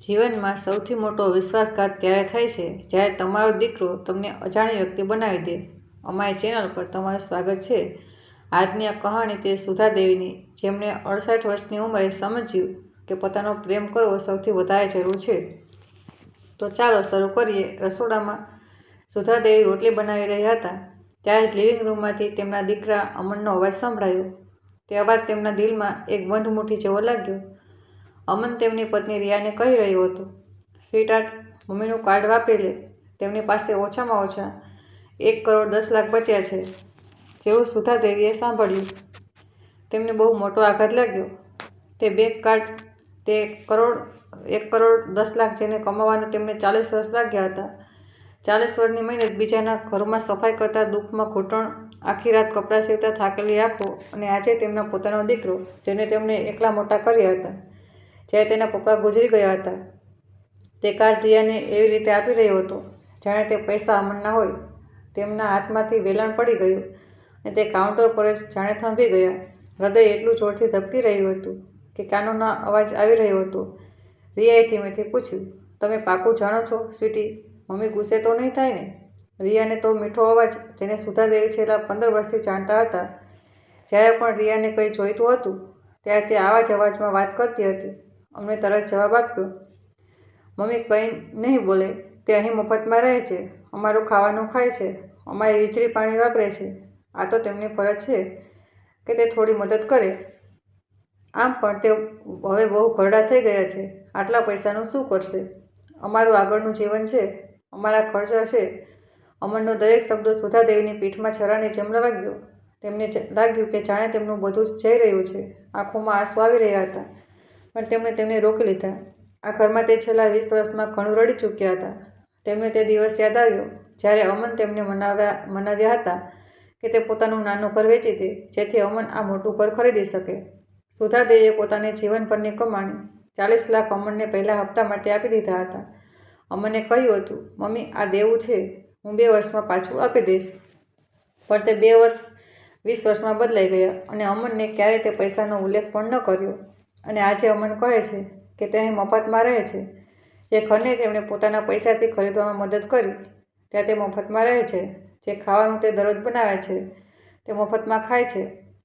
જીવનમાં સૌથી મોટો વિશ્વાસઘાત ત્યારે થાય છે જ્યારે તમારો દીકરો તમને અજાણી વ્યક્તિ બનાવી દે. અમારી ચેનલ પર તમારું સ્વાગત છે. આજની આ કહાણી તે સુધા દેવીની, જેમણે 68 વર્ષની ઉંમરે સમજ્યું કે પોતાનો પ્રેમ કરવો સૌથી વધારે જરૂર છે. તો ચાલો શરૂ કરીએ. રસોડામાં સુધા દેવી રોટલી બનાવી રહ્યા હતા ત્યારે જ લિવિંગ રૂમમાંથી તેમના દીકરા અમનનો અવાજ સંભળાયો. તે અવાજ તેમના દિલમાં એક બંધ મુઠ્ઠી જેવો લાગ્યો. અમન તેમની પત્ની રિયાને કહી રહ્યો હતો, સ્વીટહાર્ટ, મમ્મીનું કાર્ડ વાપરી લે. તેમની પાસે ઓછામાં ઓછા 1 કરોડ 10 લાખ બચ્યા છે. જેવું સુધા દેવીએ સાંભળ્યું, તેમને બહુ મોટો આઘાત લાગ્યો. તે બેંક કાર્ડ, તે 1 કરોડ 10 લાખ જેને કમાવામાં તેમને 40 વર્ષ લાગ્યા હતા. 40 વર્ષની મહેનત, બીજાના ઘરમાં સફાઈ કરતા, દુઃખમાં ઘૂંટણ, આખી રાત કપડાં સીવતા થાકેલી આંખો, અને આજે તેમનો પોતાનો દીકરો, જેને તેમણે એકલા મોટા કર્યા હતા જ્યારે તેના પપ્પા ગુજરી ગયા હતા, તે કાર્ડ રિયાને એવી રીતે આપી રહ્યો હતો જાણે તે પૈસા અમનના હોય. તેમના હાથમાંથી વેલણ પડી ગયું અને તે કાઉન્ટર પર જ જાણે થંભી ગયા. હૃદય એટલું જોરથી ધબકી રહ્યું હતું કે કાનોનો અવાજ આવી રહ્યો હતો. રિયાએ ધીમેથી પૂછ્યું, તમે પાક્કું જાણો છો સ્વીટી? મમ્મી ગુસ્સે તો નહીં થાય ને? રિયાને તો મીઠો અવાજ, જેને સુધા દેવી છેલ્લા 15 વર્ષથી જાણતા હતા. જ્યારે પણ રિયાને કંઈ જોઈતું હતું ત્યારે તે આવા જ અવાજમાં વાત કરતી હતી. અમને તરત જવાબ આપ્યો, મમ્મી કંઈ નહીં બોલે. તે અહીં મફતમાં રહે છે, અમારું ખાવાનું ખાય છે, અમારી વીજળી પાણી વાપરે છે. આ તો તેમની ફરજ છે કે તે થોડી મદદ કરે. આમ પણ તે હવે બહુ ઘરડા થઈ ગયા છે. આટલા પૈસાનું શું કરશે? અમારું આગળનું જીવન છે, અમારા ખર્ચા છે. અમનનો દરેક શબ્દ સુધા દેવીની પીઠમાં છરાની જેમ વાગ્યો. તેમને લાગ્યું કે જાણે તેમનું બધું જ જઈ રહ્યું છે. આંખોમાં આંસુ આવી રહ્યા હતા, પણ તેમણે તેમને રોકી લીધા. આ ઘરમાં તે છેલ્લા 20 વર્ષમાં ઘણું રડી ચૂક્યા હતા. તેમને તે દિવસ યાદ આવ્યો જ્યારે અમન તેમને મનાવ્યા હતા કે તે પોતાનું નાનું ઘર વેચી દે, જેથી અમન આ મોટું ઘર ખરીદી શકે. સુધા દેવીએ પોતાની જીવનભરની કમાણી 40 લાખ અમનને પહેલા હપ્તા માટે આપી દીધા હતા. અમને કહ્યું હતું, મમ્મી આ દેવું છે, હું 2 વર્ષમાં પાછું આપી દઈશ. પણ તે 2 વર્ષ 20 વર્ષમાં બદલાઈ ગયા અને અમનને ક્યારેય તે પૈસાનો ઉલ્લેખ પણ ન કર્યો. અને આજે અમન કહે છે કે તે અહીં મફતમાં રહે છે. જે ઘરને તેમણે પોતાના પૈસાથી ખરીદવામાં મદદ કરી, ત્યાં તે મફતમાં રહે છે. જે ખાવાનું તે દરરોજ બનાવે છે, તે મફતમાં ખાય છે.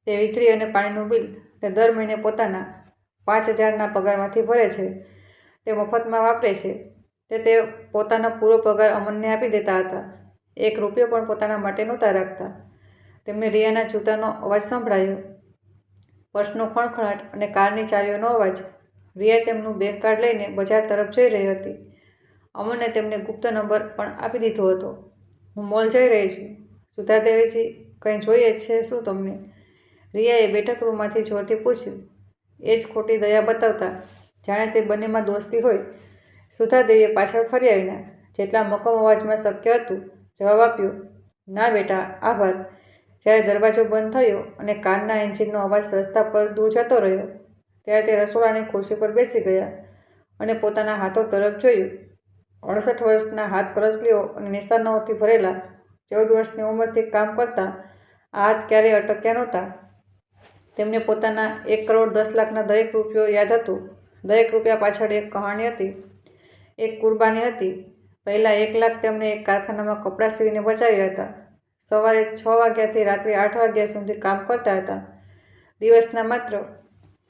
તે વીજળી અને પાણીનું બિલ તે દર મહિને પોતાના 5,000ના પગારમાંથી ભરે છે. તે મફતમાં વાપરે છે. તે પોતાનો પૂરો પગાર અમનને આપી દેતા હતા. 1 રૂપિયો પણ પોતાના માટે નહોતા રાખતા. તેમને રિયાના જૂતાનો અવાજ સંભળાયો, પર્સનો ખણખણાટ અને કારની ચાવીઓનો અવાજ. રિયા તેમનું બેંક કાર્ડ લઈને બજાર તરફ જઈ રહી હતી. અમને તેમને ગુપ્ત નંબર પણ આપી દીધો હતો. હું મોલ જઈ રહી છું. સુધા દેવીજી, કંઈ જોઈએ છે શું તમને? રિયાએ બેઠક રૂમમાંથી જોરથી પૂછ્યું, એ જ ખોટી દયા બતાવતા જાણે તે બંનેમાં દોસ્તી હોય. સુધા દેવીએ પાછળ ફર્યા વિના, જેટલા મક્કમ અવાજમાં શક્ય હતું, જવાબ આપ્યો, ના બેટા, આભાર. જ્યારે દરવાજો બંધ થયો અને કારના એન્જિનનો અવાજ રસ્તા પર દૂર જતો રહ્યો, ત્યારે તે રસોડાની ખુરશી પર બેસી ગયા અને પોતાના હાથો તરફ જોયું. 68 વર્ષના હાથ કરચલીઓ અને નિશાનોથી ભરેલા, 14 વર્ષની ઉંમરથી કામ કરતા આ હાથ ક્યારેય અટક્યા નહોતા. તેમને પોતાના 1 કરોડ 10 લાખના દરેક રૂપિયો યાદ હતું. દરેક રૂપિયા પાછળ એક કહાણી હતી, એક કુરબાની હતી. પહેલા 1 લાખ તેમને એક કારખાનામાં કપડાં સીવીને બચાવ્યા હતા. સવારે 6 વાગ્યાથી રાત્રે 8 વાગ્યા સુધી કામ કરતા હતા. દિવસના માત્ર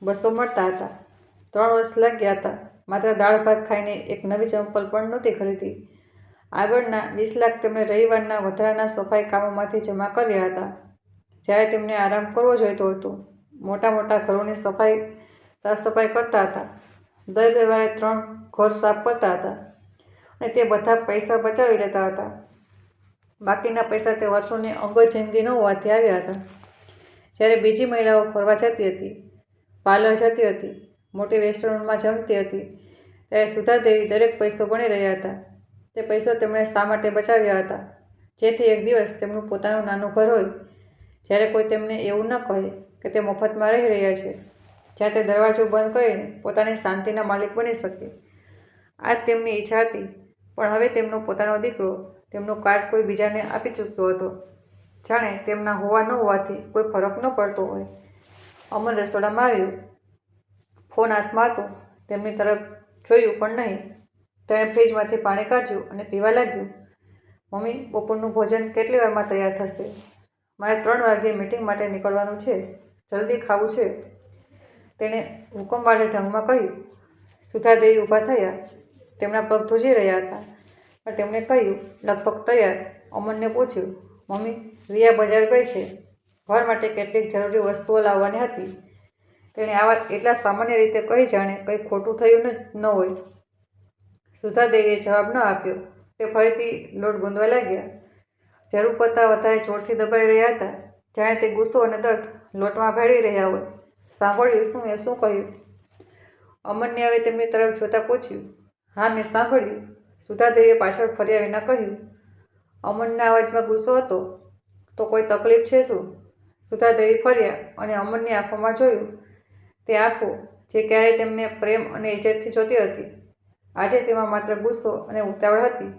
200 મળતા હતા. 3 વર્ષ લાગ્યા હતા. માત્ર દાળ ભાત ખાઈને એક નવી ચંપલ પણ નહોતી ખરીદી. આગળના 20 લાખ તેમણે રવિવારના વધારાના સફાઈ કામોમાંથી જમા કર્યા હતા. જ્યારે તેમને આરામ કરવો જોઈતો હતો, મોટા મોટા ઘરોની સાફ સફાઈ કરતા હતા. દર રવિવારે 3 ઘર સાફ કરતા હતા અને તે બધા પૈસા બચાવી લેતા હતા. બાકીના પૈસા તે વર્ષોની અંગત જિંદગી ન હોવાથી આવ્યા હતા. જ્યારે બીજી મહિલાઓ ફરવા જતી હતી, પાર્લર જતી હતી, મોટી રેસ્ટોરન્ટમાં જમતી હતી, ત્યારે સુધા દેવી દરેક પૈસો ગણી રહ્યા હતા. તે પૈસો તેમણે શા માટે બચાવ્યા હતા? જેથી એક દિવસ તેમનું પોતાનું નાનું ઘર હોય, જ્યારે કોઈ તેમને એવું ન કહે કે તે મફતમાં રહી રહ્યા છે, જ્યાં તે દરવાજો બંધ કરીને પોતાની શાંતિના માલિક બની શકે. આ જ તેમની ઈચ્છા હતી. પણ હવે તેમનો પોતાનો દીકરો તેમનું કાર્ડ કોઈ બીજાને આપી ચૂક્યો હતો. જાણે તેમના હોવા ન હોવાથી કોઈ ફરક ન પડતો હોય. અમન રસોડામાં આવ્યો. ફોન હાથમાં હતો. તેમની તરફ જોયું પણ નહીં. તેણે ફ્રીજમાંથી પાણી કાઢ્યું અને પીવા લાગ્યું. મમ્મી, બપોરનું ભોજન કેટલી વારમાં તૈયાર થશે? મારે 3 વાગ્યે મીટિંગ માટે નીકળવાનું છે. જલ્દી ખાવું છે, તેણે હુકમવાળા ઢંગમાં કહ્યું. સુધાદેવી ઊભા થયા. તેમના પગ ધ્રુજી રહ્યા હતા, પણ તેમણે કહ્યું, લગભગ તૈયાર. અમનને પૂછ્યું, મમ્મી, રિયા બજાર ગઈ છે. ઘર માટે કેટલીક જરૂરી વસ્તુઓ લાવવાની હતી. તેણે આ વાત એટલા સામાન્ય રીતે કહી જાણે કંઈ ખોટું થયું ન હોય. સુધાદેવીએ જવાબ ન આપ્યો. તે ફરીથી લોટ ગૂંદવા લાગ્યા. જરૂર કરતાં વધારે જોરથી દબાઈ રહ્યા હતા, જાણે તે ગુસ્સો અને દર્દ લોટમાં ભેળી રહ્યા હોય. સાંભળ્યું શું? એ શું કહ્યું? અમનને હવે તેમની તરફ જોતાં પૂછ્યું. હા, મેં સાંભળ્યું. સુધાદેવીએ પાછળ ફર્યા વિના કહ્યું. અમનના અવાજમાં ગુસ્સો હતો. તો કોઈ તકલીફ છે શું? સુધાદેવી ફર્યા અને અમનની આંખોમાં જોયું. તે આંખો જે ક્યારેય તેમને પ્રેમ અને ઇજ્જતથી જોતી હતી, આજે તેમાં માત્ર ગુસ્સો અને ઉતાવળ હતી.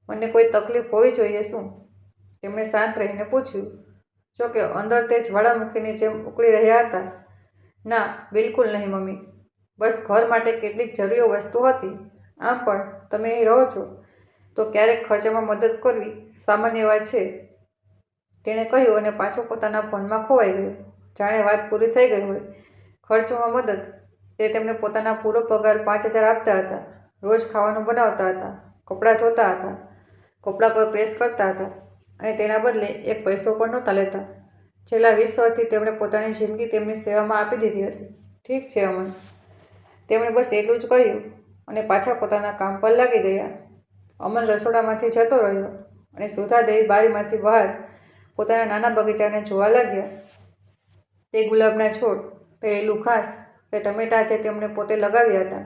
મને કોઈ તકલીફ હોવી જોઈએ શું? તેમણે શાંત રહીને પૂછ્યું. જોકે અંદર તે જ્વાળામુખીની જેમ ઉકળી રહ્યા હતા. ના, બિલકુલ નહીં મમ્મી. બસ ઘર માટે કેટલીક જરૂરી વસ્તુ હતી. આમ પણ તમે અહીં રહો છો, તો ક્યારેક ખર્ચમાં મદદ કરવી સામાન્ય વાત છે, તેણે કહ્યું અને પાછો પોતાના ફોનમાં ખોવાઈ ગયો. જાણે વાત પૂરી થઈ ગઈ હોય. ખર્ચમાં મદદ? તે તેમને પોતાના પૂરો પગાર 5,000 આપતા હતા. રોજ ખાવાનું બનાવતા હતા, કપડાં ધોતા હતા, કપડાં પર પ્રેસ કરતા હતા અને તેના બદલે એક પૈસો પણ નહોતા લેતા. છેલ્લા 20 વર્ષથી તેમણે પોતાની જિંદગી તેમની સેવામાં આપી દીધી હતી. ઠીક છે અમન, તેમણે બસ એટલું જ કહ્યું અને પાછા પોતાના કામ પર લાગી ગયા. અમન રસોડામાંથી જતો રહ્યો અને સુધાદેવી બારીમાંથી બહાર પોતાના નાના બગીચાને જોવા લાગ્યા. તે ગુલાબના છોડ, તે લીલું ઘાસ, તે ટમેટાં જે તેમણે પોતે લગાવ્યા હતા,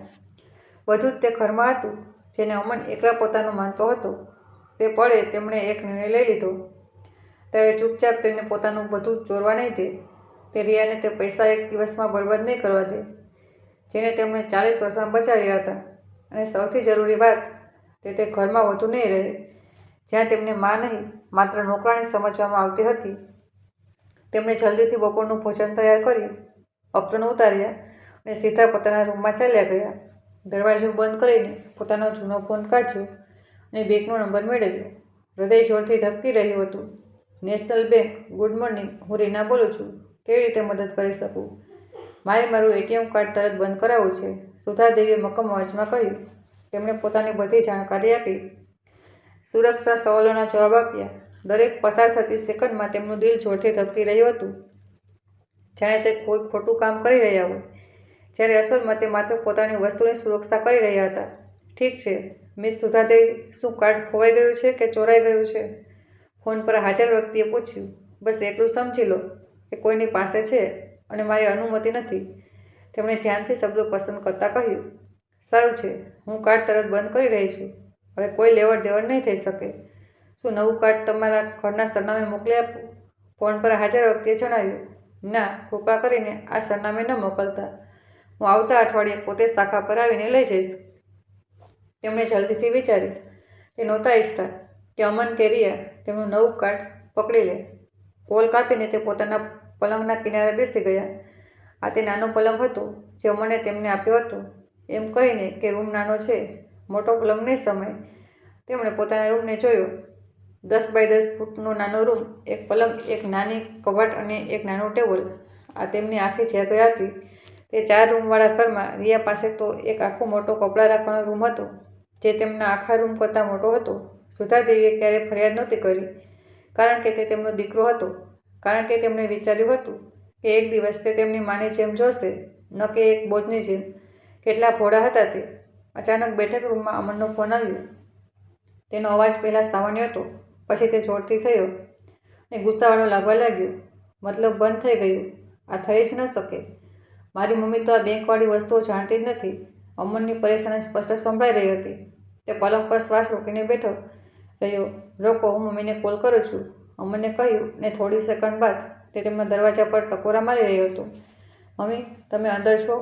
બધું જ તે ઘરમાં હતું, જેને અમન એકલા પોતાનું માનતો હતો. તે પળે તેમણે એક નિર્ણય લઈ લીધો. તે ચૂપચાપ તેને પોતાનું બધું ચોરવા નહીં દે. તે રિયાને તે પૈસા એક દિવસમાં બરબાદ નહીં કરવા દે, જેને તેમણે 40 વર્ષમાં બચાવ્યા હતા. અને સૌથી જરૂરી વાત, તે ઘરમાં વધુ નહીં રહે, જ્યાં તેમને માં નહીં, માત્ર નોકરાણી સમજવામાં આવતી હતી. તેમણે જલ્દીથી બપોરનું ભોજન તૈયાર કર્યું, અપ્રણ ઉતાર્યા અને સીધા પોતાના રૂમમાં ચાલ્યા ગયા. દરવાજો બંધ કરીને પોતાનો જૂનો ફોન કાઢ્યો અને બેંકનો નંબર મેળવ્યો. હૃદય જોરથી ધબકી રહ્યું હતું. National bank. ગુડ મોર્નિંગ, હું રીના બોલું છું. કેવી રીતે મદદ કરી શકું? મારે મારું એટીએમ કાર્ડ તરત બંધ કરાવવું છે, સુધાદેવીએ મક્કમ અવાજમાં કહ્યું. તેમણે પોતાની બધી જાણકારી આપી, સુરક્ષા સવાલોના જવાબ આપ્યા. દરેક પસાર થતી સેકન્ડમાં તેમનું દિલ જોરથી ધબકી રહ્યું હતું, જાણે તે કોઈ ખોટું કામ કરી રહ્યા હોય, જ્યારે અસલમાં તે માત્ર પોતાની વસ્તુની સુરક્ષા કરી રહ્યા હતા. ઠીક છે, મિસ સુધાદેવી, શું કાર્ડ ખોવાઈ ગયું છે કે ચોરાઈ ગયું છે? ફોન પર હાજર વ્યક્તિએ પૂછ્યું. બસ એટલું સમજી લો કે કોઈની પાસે છે અને મારી અનુમતિ નથી, તેમણે ધ્યાનથી શબ્દો પસંદ કરતાં કહ્યું. સારું છે, હું કાર્ડ તરત બંધ કરી રહી છું. હવે કોઈ લેવડ દેવડ નહીં થઈ શકે. શું નવું કાર્ડ તમારા ઘરના સરનામે મોકલી આપું? ફોન પર હાજર વ્યક્તિએ જણાવ્યું. ના, કૃપા કરીને આ સરનામે ન મોકલતા. હું આવતા અઠવાડિયે પોતે શાખા પર આવીને લઈ જઈશ. તેમણે જલ્દીથી વિચાર્યું. તે નહોતા ઈચ્છતા કે અમન કે રિયા તેમનું નવું કાર્ડ પકડી લે. કોલ કાપીને તે પોતાના પલંગના કિનારે બેસી ગયા. આ તે નાનો પલંગ હતો જે અમને તેમને આપ્યો હતો. એમ કહીને કે રૂમ નાનો છે, મોટો પલંગ નહીં સમય. તેમણે પોતાના રૂમને જોયો. 10 બાય 10 ફૂટનો નાનો રૂમ, એક પલંગ, એક નાની કબાટ અને એક નાનું ટેબલ. આ તેમની આખી જગ્યા હતી. તે 4 રૂમવાળા ઘરમાં રિયા પાસે તો એક આખો મોટો કપડાં રાખવાનો રૂમ હતો, જે તેમના આખા રૂમ કરતાં મોટો હતો. સુધાદેવીએ ક્યારેય ફરિયાદ નહોતી કરી, કારણ કે તે તેમનો દીકરો હતો, કારણ કે તેમણે વિચાર્યું હતું કે એક દિવસ તે તેમની માની જેમ જોશે, ન કે એક બોજની જેમ. કેટલા ભોળા હતા તે! અચાનક બેઠક રૂમમાં અમનનો ફોન આવ્યો. તેનો અવાજ પહેલાં સામાન્ય હતો, પછી તે જોરથી થયો અને ગુસ્સાવાળો લાગવા લાગ્યો. મતલબ બંધ થઈ ગયું? આ થઈ જ ન શકે. મારી મમ્મી તો આ બેંકવાળી વસ્તુઓ જાણતી જ નથી. અમનની પરેશાની સ્પષ્ટ સંભળાઈ રહી હતી. તે પલંગ પર શ્વાસ રોકીને બેઠો રહ્યો. રોકો, હું મમ્મીને કોલ કરું છું, અમને કહ્યું ને થોડી સેકન્ડ બાદ તે તેમના દરવાજા પર ટકોરા મારી રહ્યો હતો. મમ્મી, તમે અંદર છો?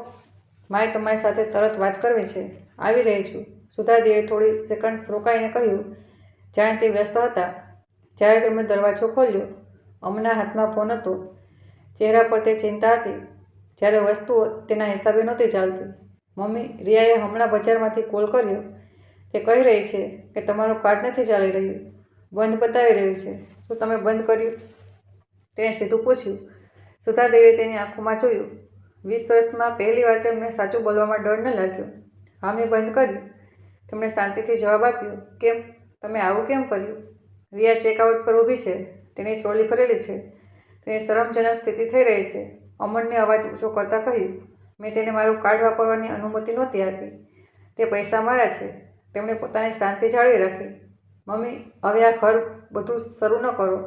મારે તમારી સાથે તરત વાત કરવી છે. આવી રહી છું, સુધાદેવીએ થોડી સેકન્ડ્સ રોકાઈને કહ્યું, જાણે તે વ્યસ્ત હતા. જ્યારે તેમણે દરવાજો ખોલ્યો, અમના હાથમાં ફોન હતો. ચહેરા પર તે ચિંતા હતી. જ્યારે વસ્તુઓ તેના હિસાબે નહોતી ચાલતી, મમ્મી, રિયાએ હમણાં બજારમાંથી કોલ કર્યો. તે કહી રહી છે કે તમારું કાર્ડ નથી ચાલી રહ્યું, બંધ બતાવી રહ્યું છે. શું તમે બંધ કર્યું? તેણે સીધું પૂછ્યું. સુધાદેવીએ તેની આંખોમાં જોયું. 20 વર્ષમાં પહેલીવાર તેમને સાચું બોલવામાં ડર ન લાગ્યો. હા, મેં બંધ કર્યું. તેમણે શાંતિથી જવાબ આપ્યો. કેમ? તમે આવું કેમ કર્યું? રિયા ચેકઆઉટ પર ઊભી છે. તેની ટ્રોલી ભરેલી છે. તેની શરમજનક સ્થિતિ થઈ રહી છે. અમનને અવાજ ઊંચો કરતાં કહ્યું. મેં તેને મારું કાર્ડ વાપરવાની અનુમતિ નહોતી આપી. તે પૈસા મારા છે. તેમણે પોતાની શાંતિ જાળવી રાખી. મમ્મી, હવે આ ઘર બધું શરૂ ન કરો.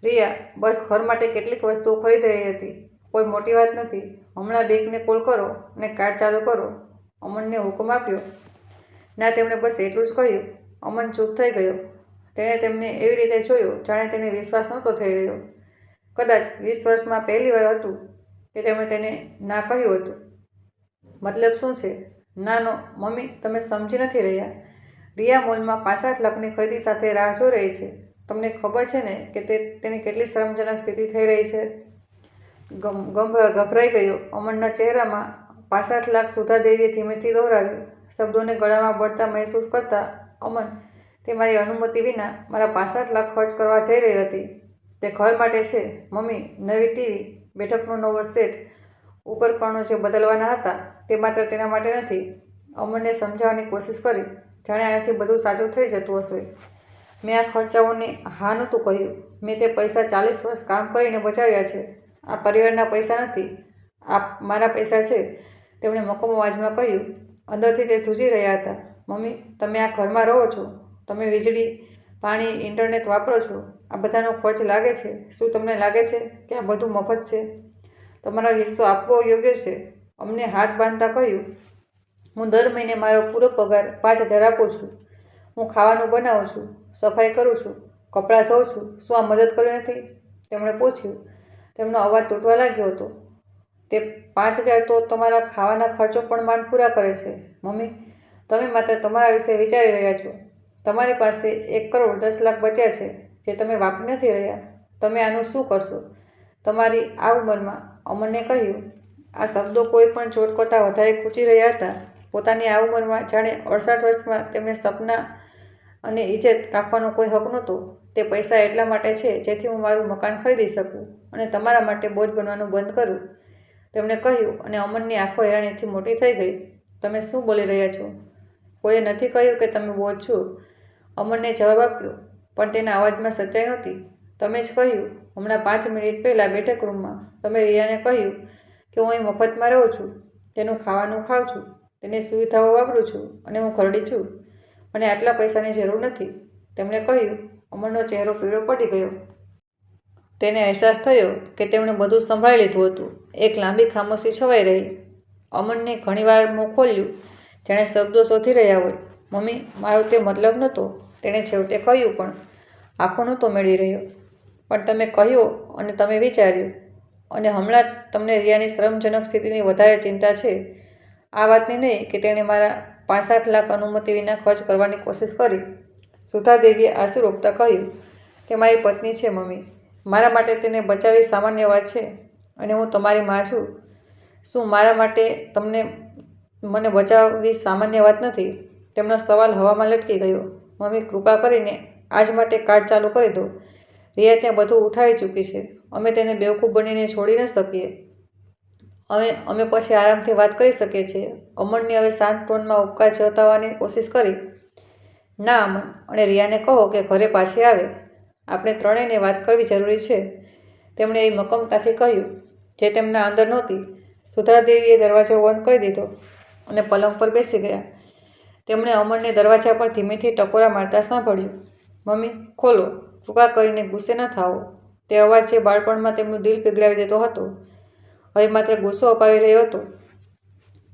રિયા બસ ઘર માટે કેટલીક વસ્તુઓ ખરીદી રહી હતી. કોઈ મોટી વાત નથી. હમણાં બેંકને કોલ કરો અને કાર્ડ ચાલુ કરો. અમનને હુકમ આપ્યો. ના, તેમણે બસ એટલું જ કહ્યું. અમન ચૂપ થઈ ગયો. તેણે તેમને એવી રીતે જોયો જાણે તેને વિશ્વાસ નહોતો થઈ રહ્યો. કદાચ 20 વર્ષમાં પહેલીવાર હતું કે તેમણે તેને ના કહ્યું હતું. મતલબ શું છે? નાનો મમ્મી, તમે સમજી નથી રહ્યા. રિયા મોલમાં 65 લાખની ખરીદી સાથે રાહ જોઈ રહી છે. તમને ખબર છે ને કે તેની કેટલી શરમજનક સ્થિતિ થઈ રહી છે? ગભરાઈ ગયો અમનના ચહેરામાં 65 લાખ. સુધાદેવીએ ધીમેથી દોહરાવ્યું. શબ્દોને ગળામાં બળતા મહેસૂસ કરતા. અમન, તે મારી અનુમતિ વિના મારા 65 લાખ ખર્ચ કરવા જઈ રહી હતી. તે ઘર માટે છે મમ્મી. નવી ટીવી, બેઠકનો નવો સેટ, ઉપકરણો જે બદલવાના હતા તે માત્ર તેના માટે નથી. અમનને સમજાવવાની કોશિશ કરી. જાણે આનાથી બધું સાચું થઈ જતું હશે. મેં આ ખર્ચાઓને હા નહોતું કહ્યું. મેં તે પૈસા 40 વર્ષ કામ કરીને બચાવ્યા છે. આ પરિવારના પૈસા નથી. આ મારા પૈસા છે. તેમણે મક્કમ અવાજમાં કહ્યું. અંદરથી તે ધ્રુજી રહ્યા હતા. મમ્મી, તમે આ ઘરમાં રહો છો. તમે વીજળી, પાણી, ઇન્ટરનેટ વાપરો છો. આ બધાનો ખર્ચ લાગે છે. શું તમને લાગે છે કે આ બધું મફત છે? તમારો હિસ્સો આપવો યોગ્ય છે? અમને હાથ બાંધતા કહ્યું. હું દર મહિને મારો પૂરો પગાર 5,000 આપું છું. હું ખાવાનું બનાવું છું, સફાઈ કરું છું, કપડાં ધોઉં છું. શું આ મદદ કરી નથી? તેમણે પૂછ્યું. તેમનો અવાજ તૂટવા લાગ્યો હતો. તે 5,000 તો તમારા ખાવાના ખર્ચો પણ માંડ પૂરા કરે છે. મમ્મી, તમે માત્ર તમારા વિશે વિચારી રહ્યા છો. તમારી પાસે 1,10,00,000 બચ્યા છે જે તમે વાપરી નથી રહ્યા. તમે આનું શું કરશો? તમારી આ ઉંમરમાં? અમનને કહ્યું. આ શબ્દો કોઈ પણ ચોટ કરતાં વધારે ખૂંચી રહ્યા હતા. પોતાની આ ઉંમરમાં, જાણે 68 વર્ષમાં તેમને સપના અને ઇજ્જત રાખવાનો કોઈ હક નહોતો. તે પૈસા એટલા માટે છે જેથી હું મારું મકાન ખરીદી શકું અને તમારા માટે બોજ બનવાનું બંધ કરું. તેમણે કહ્યું અને અમનની આંખો હેરાનીથી મોટી થઈ ગઈ. તમે શું બોલી રહ્યા છો? કોઈએ નથી કહ્યું કે તમે બોજ છો. અમનને જવાબ આપ્યો, પણ તેના અવાજમાં સચ્ચાઈ નહોતી. તમે જ કહ્યું હમણાં 5 મિનિટ પહેલાં બેઠક રૂમમાં. તમે રિયાને કહ્યું કે હું અહીં મફતમાં રહું છું, તેનું ખાવાનું ખાઉં છું, તેની સુવિધાઓ વાપરું છું અને હું ઘરડી છું. મને આટલા પૈસાની જરૂર નથી. તેમણે કહ્યું. અમનનો ચહેરો પીળો પડી ગયો. તેને અહેસાસ થયો કે તેમણે બધું સંભાળી લીધું હતું. એક લાંબી ખામોશી છવાઈ રહી. અમનને ઘણીવાર મોં ખોલ્યું, જાણે શબ્દો શોધી રહ્યા હોય. મમ્મી, મારો તે મતલબ નહોતો. તેણે છેવટે કહ્યું. પણ આંખો નહોતો મેળવી રહ્યો. પણ તમે કહ્યું અને તમે વિચાર્યું. અને હમણાં તમને રિયાની શરમજનક સ્થિતિની વધારે ચિંતા છે. આ વાતની નહીં કે તેણે મારા 65 લાખ અનુમતિ વિના ખર્ચ કરવાની કોશિશ કરી. સુધાદેવીએ આંસુ રોકતા કહ્યું. તે મારી પત્ની છે મમ્મી. મારા માટે તેને બચાવવી સામાન્ય વાત છે અને હું તમારી માં છું. શું મારા માટે મને બચાવવી સામાન્ય વાત નથી? તેમનો સવાલ હવામાં લટકી ગયો. મમ્મી, કૃપા કરીને આજ માટે કાર્ડ ચાલુ કરી દો. રિયા ત્યાં બધું ઉઠાવી ચૂકી છે. અમે તેને બેવકૂફ બનીને છોડી ન શકીએ. અમે પછી આરામથી વાત કરી શકીએ છીએ. અમનને હવે શાંત ટોનમાં ઉપકાર જતાવવાની કોશિશ કરી. ના અમન, અને રિયાને કહો કે ઘરે પાછી આવે. આપણે ત્રણેયને વાત કરવી જરૂરી છે. તેમણે એ મક્કમતાથી કહ્યું જે તેમના અંદર નહોતી. સુધાદેવીએ દરવાજો બંધ કરી દીધો અને પલંગ પર બેસી ગયા. તેમણે અમનને દરવાજા પર ધીમેથી ટકોરા મારતા સાંભળ્યું. મમ્મી, ખોલો. કૃપા કરીને ગુસ્સે ન થાઓ. તે અવાજ જે બાળપણમાં તેમનું દિલ પીગળાવી દેતો હતો, હવે માત્ર ગુસ્સો અપાવી રહ્યો હતો.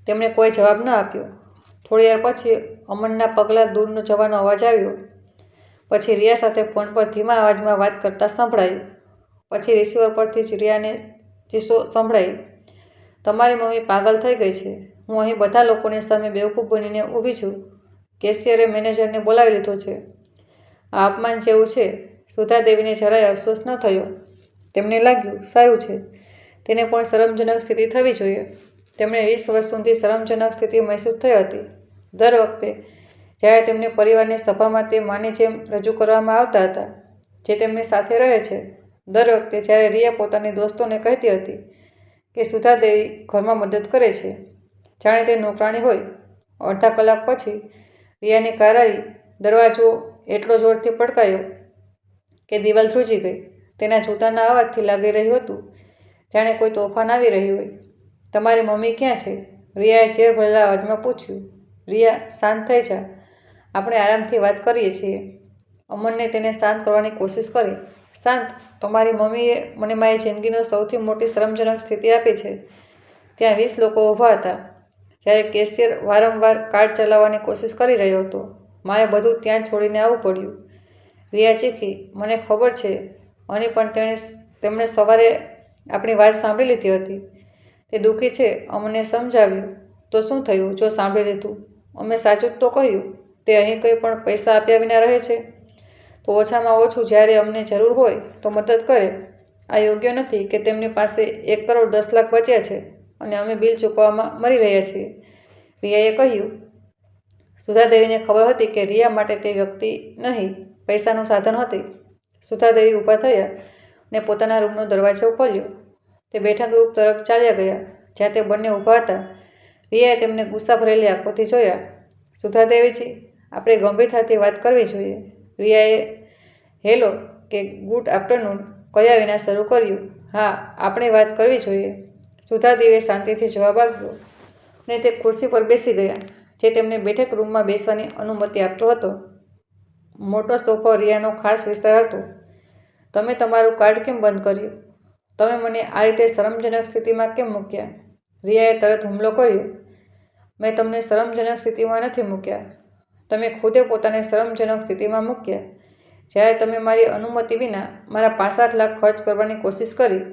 તેમણે કોઈ જવાબ ન આપ્યો. થોડીવાર પછી અમનના પગલાં દૂર જવાનો અવાજ આવ્યો. પછી રિયા સાથે ફોન પર ધીમા અવાજમાં વાત કરતા સંભળાયું. પછી રિસીવર પરથી જ રિયાને ચીસો સંભળાઈ. તમારી મમ્મી પાગલ થઈ ગઈ છે. હું અહીં બધા લોકોની સામે બેવકૂફ બનીને ઊભી છું. કેશિયરે મેનેજરને બોલાવી લીધો છે. આ અપમાન જેવું છે. સુધાદેવીને જરાય અફસોસ ન થયો. તેમને લાગ્યું, સારું છે. તેને પણ શરમજનક સ્થિતિ થવી જોઈએ. તેમણે 20 વર્ષ સુધી શરમજનક સ્થિતિ મહેસૂસ થઈ હતી. દર વખતે જ્યારે તેમને પરિવારની સભામાં તે માની જેમ રજૂ કરવામાં આવતા હતા જે તેમની સાથે રહે છે, દર વખતે જ્યારે રિયા પોતાની દોસ્તોને કહેતી હતી કે સુધાદેવી ઘરમાં મદદ કરે છે, જાણે તે નોકરાણી હોય. અડધા કલાક પછી રિયાની કાર આવી. દરવાજો એટલો જોરથી પટકાયો કે દિવાલ ધ્રુજી ગઈ. તેના જૂતાના અવાજથી લાગી રહ્યું હતું જાણે કોઈ તોફાન આવી રહ્યું હોય. તમારી મમ્મી ક્યાં છે? રિયાએ ઝેર ભરેલા અવાજમાં પૂછ્યું. રિયા, શાંત થઈ જા, આપણે આરામથી વાત કરીએ છીએ. અમનને તેને શાંત કરવાની કોશિશ કરી. શાંત? તમારી મમ્મીએ મને મારી જિંદગીનો સૌથી મોટી શરમજનક સ્થિતિ આપી છે. ત્યાં 20 લોકો ઊભા હતા. જ્યારે કેશિયર વારંવાર કાર્ડ ચલાવવાની કોશિશ કરી રહ્યો હતો, મારે બધું ત્યાં છોડીને આવવું પડ્યું. રિયા ચીખી. મને ખબર છે અને પણ તેમણે સવારે આપણી વાત સાંભળી લીધી હતી. તે દુઃખી છે. અમને સમજાવ્યું. તો શું થયું જો સાંભળી લીધું? અમે સાચું જ તો કહ્યું. તે અહીં કંઈ પણ પૈસા આપ્યા વિના રહે છે. તો ઓછામાં ઓછું જ્યારે અમને જરૂર હોય તો મદદ કરે. આ યોગ્ય નથી કે તેમની પાસે 1 કરોડ 10 લાખ બચ્યા છે અને અમે બિલ ચૂકવવામાં મરી રહ્યા છીએ, રિયાએ કહ્યું. સુધાદેવીને ખબર હતી કે રિયા માટે તે વ્યક્તિ નહીં, પૈસાનું સાધન હતી. સુધાદેવી ઊભા થયા અને પોતાના રૂમનો દરવાજો ખોલ્યો. તે બેઠક રૂમ તરફ ચાલ્યા ગયા જ્યાં તે બંને ઊભા હતા. રિયાએ તેમને ગુસ્સા ભરેલી આંખોથી જોયા. સુધાદેવીજી, આપણે ગંભીરતાથી વાત કરવી જોઈએ. રિયાએ હેલો કે ગુડ આફ્ટરનૂન કહ્યા વિના શરૂ કર્યું. હા, આપણે વાત કરવી જોઈએ, સુધાદેવીએ શાંતિથી જવાબ આપ્યો અને તે ખુરશી પર બેસી ગયા જે તેમને બેઠક રૂમમાં બેસવાની અનુમતિ આપતો હતો. મોટો સોફો રિયાનો ખાસ વિસ્તાર હતો. તમે તમારું કાર્ડ કેમ બંધ કર્યું? તમે મને આ રીતે શરમજનક સ્થિતિમાં કેમ મૂક્યા? રિયાએ તરત હુમલો કર્યો. મેં તમને શરમજનક સ્થિતિમાં નથી મૂક્યા. તમે ખુદે પોતાને શરમજનક સ્થિતિમાં મૂક્યા જ્યારે તમે મારી અનુમતિ વિના મારા 65 લાખ ખર્ચ કરવાની કોશિશ કરી.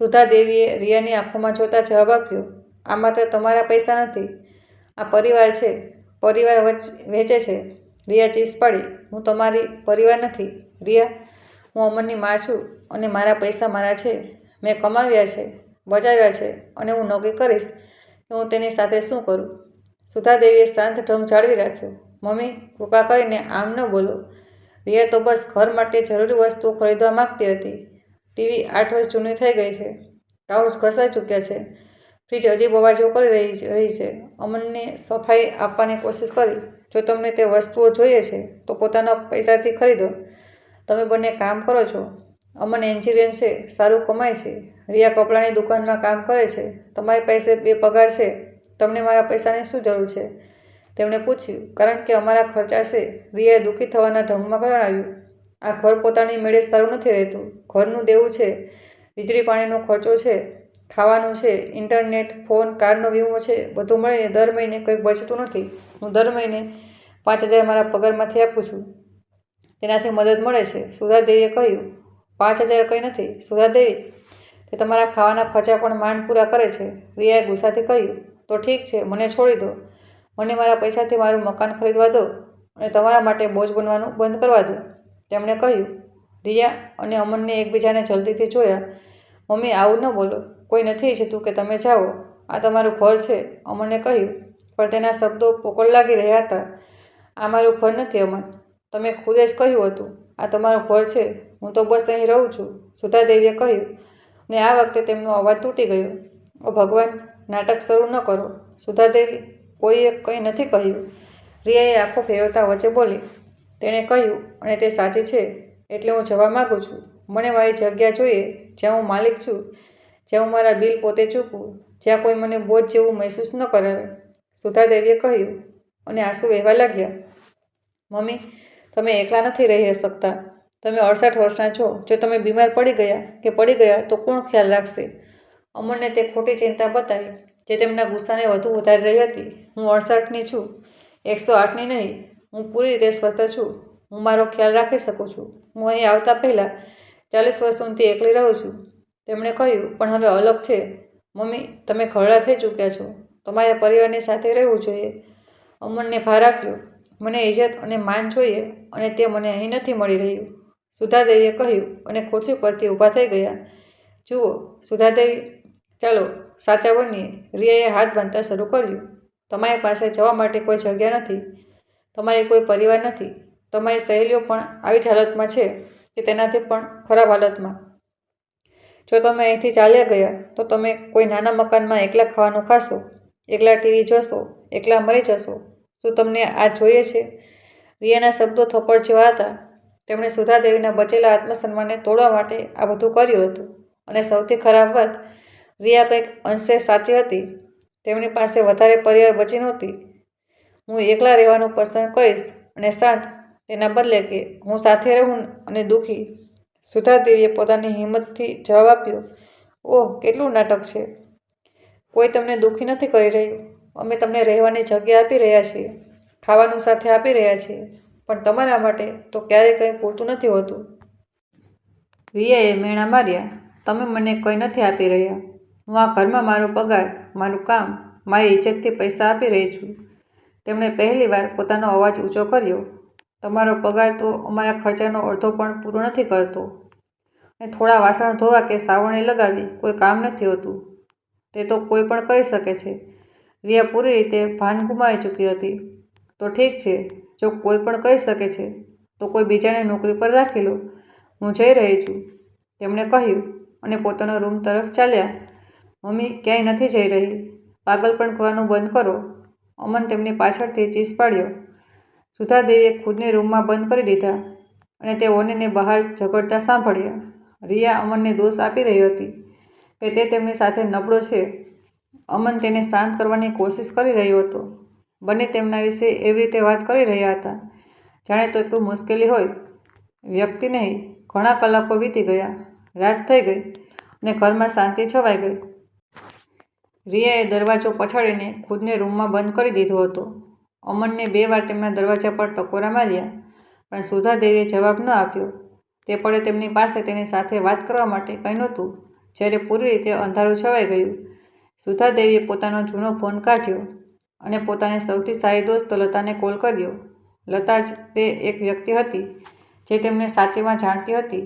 સુધાદેવીએ રિયાની આંખોમાં જોતા જવાબ આપ્યો. આ માત્ર તમારા પૈસા નથી, આ પરિવાર છે. પરિવાર વહેંચે છે. રિયા ચીસ પાડી. હું તમારી પરિવાર નથી રિયા. હું અમનની માં છું અને મારા પૈસા મારા છે. મેં કમાવ્યા છે, બચાવ્યા છે અને હું નક્કી કરીશ કે હું તેની સાથે શું કરું. સુધાદેવીએ શાંત ઢંગ જાળવી રાખ્યો. મમ્મી, કૃપા કરીને આમ ન બોલો. રિયા તો બસ ઘર માટે જરૂરી વસ્તુઓ ખરીદવા માંગતી હતી. ટીવી 8 વર્ષ જૂની થઈ ગઈ છે. કાઉચ ઘસાઈ ચૂક્યા છે. ફ્રીજ અજીબ અવાજો કરી રહી છે. અમનને સફાઈ આપવાની કોશિશ કરી. જો તમને તે વસ્તુઓ જોઈએ છે તો પોતાના પૈસાથી ખરીદો. તમે બંને કામ કરો છો. અમન એન્જિનિયર છે, સારું કમાય છે. રિયા કપડાની દુકાનમાં કામ કરે છે. તમારી પાસે 2 પગાર છે. તમને મારા પૈસાની શું જરૂર છે? તેમણે પૂછ્યું. કારણ કે અમારા ખર્ચા છે, રિયાએ દુઃખી થવાના ઢંગમાં જણાવ્યું. આ ઘર પોતાની મેળે સારું નથી રહેતું. ઘરનું દેવું છે, વીજળી પાણીનો ખર્ચો છે, ખાવાનું છે, ઇન્ટરનેટ, ફોન, કારનો વીમો છે. બધું મળીને દર મહિને કંઈક બચતું નથી. હું દર મહિને 5000 મારા પગારમાંથી આપું છું. તેનાથી મદદ મળે છે, સુધાદેવીએ કહ્યું. 5000 કંઈ નથી, સુધાદેવી. તે તમારા ખાવાના ખર્ચા પણ માંડ પૂરા કરે છે, રિયાએ ગુસ્સાથી કહ્યું. તો ઠીક છે, મને છોડી દો. મને મારા પૈસાથી મારું મકાન ખરીદવા દો અને તમારા માટે બોજ બનવાનું બંધ કરવા દો, તેમણે કહ્યું. રિયા અને અમનને એકબીજાને જલ્દીથી જોયા. મમ્મી, આવું ન બોલો. કોઈ નથી ઈચ્છતું કે તમે જાઓ. આ તમારું ઘર છે, અમને કહ્યું. પણ તેના શબ્દો પોકળ લાગી રહ્યા હતા. આ મારું ઘર નથી અમન. તમે ખુદે જ કહ્યું હતું આ તમારું ઘર છે. હું તો બસ અહીં રહું છું, સુધાદેવીએ કહ્યું. અને આ વખતે તેમનો અવાજ તૂટી ગયો. ઓ ભગવાન, નાટક શરૂ ન કરો, સુધાદેવી. કોઈએ કંઈ નથી કહ્યું, રિયાએ આંખો ફેરવતા વચ્ચે બોલી. તેણે કહ્યું, અને તે સાચી છે, એટલે હું જવા માગું છું. મને મારી જગ્યા જોઈએ, જ્યાં હું માલિક છું, જ્યાં હું મારા બિલ પોતે ચૂકવું, જ્યાં કોઈ મને બોજ જેવું મહેસૂસ ન કરાવે, સુધાદેવીએ કહ્યું અને આંસુ વહેવા લાગ્યા. મમ્મી, તમે એકલા નથી રહી શકતા. તમે 68 વર્ષના છો. જો તમે બીમાર પડી ગયા તો કોણ ખ્યાલ રાખશે? અમનને તે ખોટી ચિંતા બતાવી જે તેમના ગુસ્સાને વધુ વધારી રહી હતી. હું 68ની છું, 108ની નહીં. હું પૂરી રીતે સ્વસ્થ છું. હું મારો ખ્યાલ રાખી શકું છું. હું અહીં આવતા પહેલાં 40 વર્ષ સુધી એકલી રહું છું, તેમણે કહ્યું. પણ હવે અલગ છે. મમ્મી, તમે ઘરડા થઈ ચૂક્યા છો. તમારે પરિવારની સાથે રહેવું જોઈએ. અમનને ભાર આપ્યો. મને ઇજ્જત અને માન જોઈએ અને તે મને અહીં નથી મળી રહ્યું, સુધાદેવીએ કહ્યું અને ખુરશી પરથી ઊભા થઈ ગયા. જુઓ સુધાદેવી, ચાલો સાચા બનીએ. રિયાએ હાથ બાંધતા શરૂ કર્યું. તમારી પાસે જવા માટે કોઈ જગ્યા નથી. તમારી કોઈ પરિવાર નથી. તમારી સહેલીઓ પણ આવી જ હાલતમાં છે કે તેનાથી પણ ખરાબ હાલતમાં. જો તમે અહીંથી ચાલ્યા ગયા તો તમે કોઈ નાના મકાનમાં એકલા ખાવાનું ખાશો, એકલા ટીવી જોશો, એકલા મરી જશો. શું તમને આ જોઈએ છે? રિયાના શબ્દો થપ્પડ જેવા હતા. તેમણે સુધાદેવીના બચેલા આત્મસન્માનને તોડવા માટે આ બધું કર્યું હતું. અને સૌથી ખરાબ વાત, રિયા કંઈક અંશે સાચી હતી. તેમની પાસે વધારે પરિવાર બચી નહોતી. હું એકલા રહેવાનું પસંદ કરીશ અને શાંત, તેના બદલે કે હું સાથે રહું અને દુઃખી. સુધાદેવીએ પોતાની હિંમતથી જવાબ આપ્યો, ઓહ, કેટલું નાટક છે! કોઈ તમને દુઃખી નથી કરી રહ્યું. અમે તમને રહેવાની જગ્યા આપી રહ્યા છીએ, ખાવાનું સાથે આપી રહ્યા છીએ, પણ તમારા માટે તો ક્યારેય કંઈ પૂરતું નથી હોતું. રિયાએ મેણાં માર્યા, તમે મને કંઈ નથી આપી રહ્યા. હું આ ઘરમાં મારો પગાર, મારું કામ, મારી ઇજ્જતથી પૈસા આપી રહી છું. તેમણે પહેલીવાર પોતાનો અવાજ ઊંચો કર્યો. તમારો પગાર તો અમારા ખર્ચાનો અડધો પણ પૂરો નથી કરતો. અને થોડા વાસણ ધોવા કે સાવરણી લગાવી કોઈ કામ નથી હોતું. તે તો કોઈ પણ કરી શકે છે. રિયા પૂરી રીતે ભાન ગુમાવી ચૂકી હતી. તો ઠીક છે, જો કોઈ પણ કરી શકે છે તો કોઈ બીજાને નોકરી પર રાખી લો. હું જઈ રહી છું, તેમણે કહ્યું અને પોતાનો રૂમ તરફ ચાલ્યા. મમ્મી ક્યાંય નથી જઈ રહી. પાગલપણ કરવાનું બંધ કરો. અમન તેમની પાછળથી ચીસ પાડ્યો. સુધાદેવીએ ખુદને રૂમમાં બંધ કરી દીધા અને તે બંનેને બહાર ઝઘડતા સાંભળ્યા. રિયા અમનને દોષ આપી રહી હતી કે તે તેમની સાથે નબળો છે. અમન તેને શાંત કરવાની કોશિશ કરી રહ્યો હતો. બંને તેમના વિશે એવી રીતે વાત કરી રહ્યા હતા જાણે તો કોઈ મુશ્કેલી હોય. વ્યક્તિ નહીં. ઘણા કલાકો વીતી ગયા. રાત થઈ ગઈ અને ઘરમાં શાંતિ છવાઈ ગઈ. રિયાએ દરવાજો પછાડીને ખુદને રૂમમાં બંધ કરી દીધો હતો. અમનને 2 વાર તેમના દરવાજા પર ટકોરા માર્યા, પણ સુધાદેવીએ જવાબ ન આપ્યો. તે પળે તેમની પાસે તેની સાથે વાત કરવા માટે કંઈ નહોતું. જ્યારે પૂરી રીતે અંધારું છવાઈ ગયું, સુધાદેવીએ પોતાનો જૂનો ફોન કાઢ્યો અને પોતાની સૌથી સારી દોસ્ત લતાને કોલ કર્યો. લતા જ તે એક વ્યક્તિ હતી જે તેમને સાચેમાં જાણતી હતી.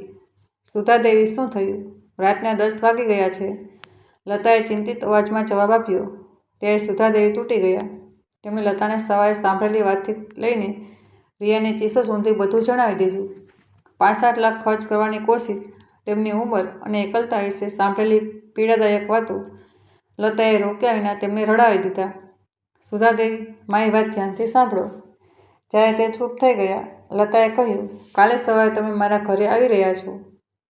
સુધાદેવી, શું થયું? રાતના 10 વાગી ગયા છે. લતાએ ચિંતિત અવાજમાં જવાબ આપ્યો. ત્યારે સુધાદેવી તૂટી ગયા. તેમણે લતાને સવારે સાંભળેલી વાતથી લઈને રિયાની ચીસો સુધી બધું જણાવી દીધું. 5-7 લાખ ખર્ચ કરવાની કોશિશ, તેમની ઉંમર અને એકલતા વિશે સાંભળેલી પીડાદાયક વાતો. લતાએ રોક્યા વિના તેમને રડાવી દીધા. સુધાદેવી, મારી વાત ધ્યાનથી સાંભળો. જ્યારે તે ચૂપ થઈ ગયા, લતાએ કહ્યું, કાલે સવારે તમે મારા ઘરે આવી રહ્યા છો.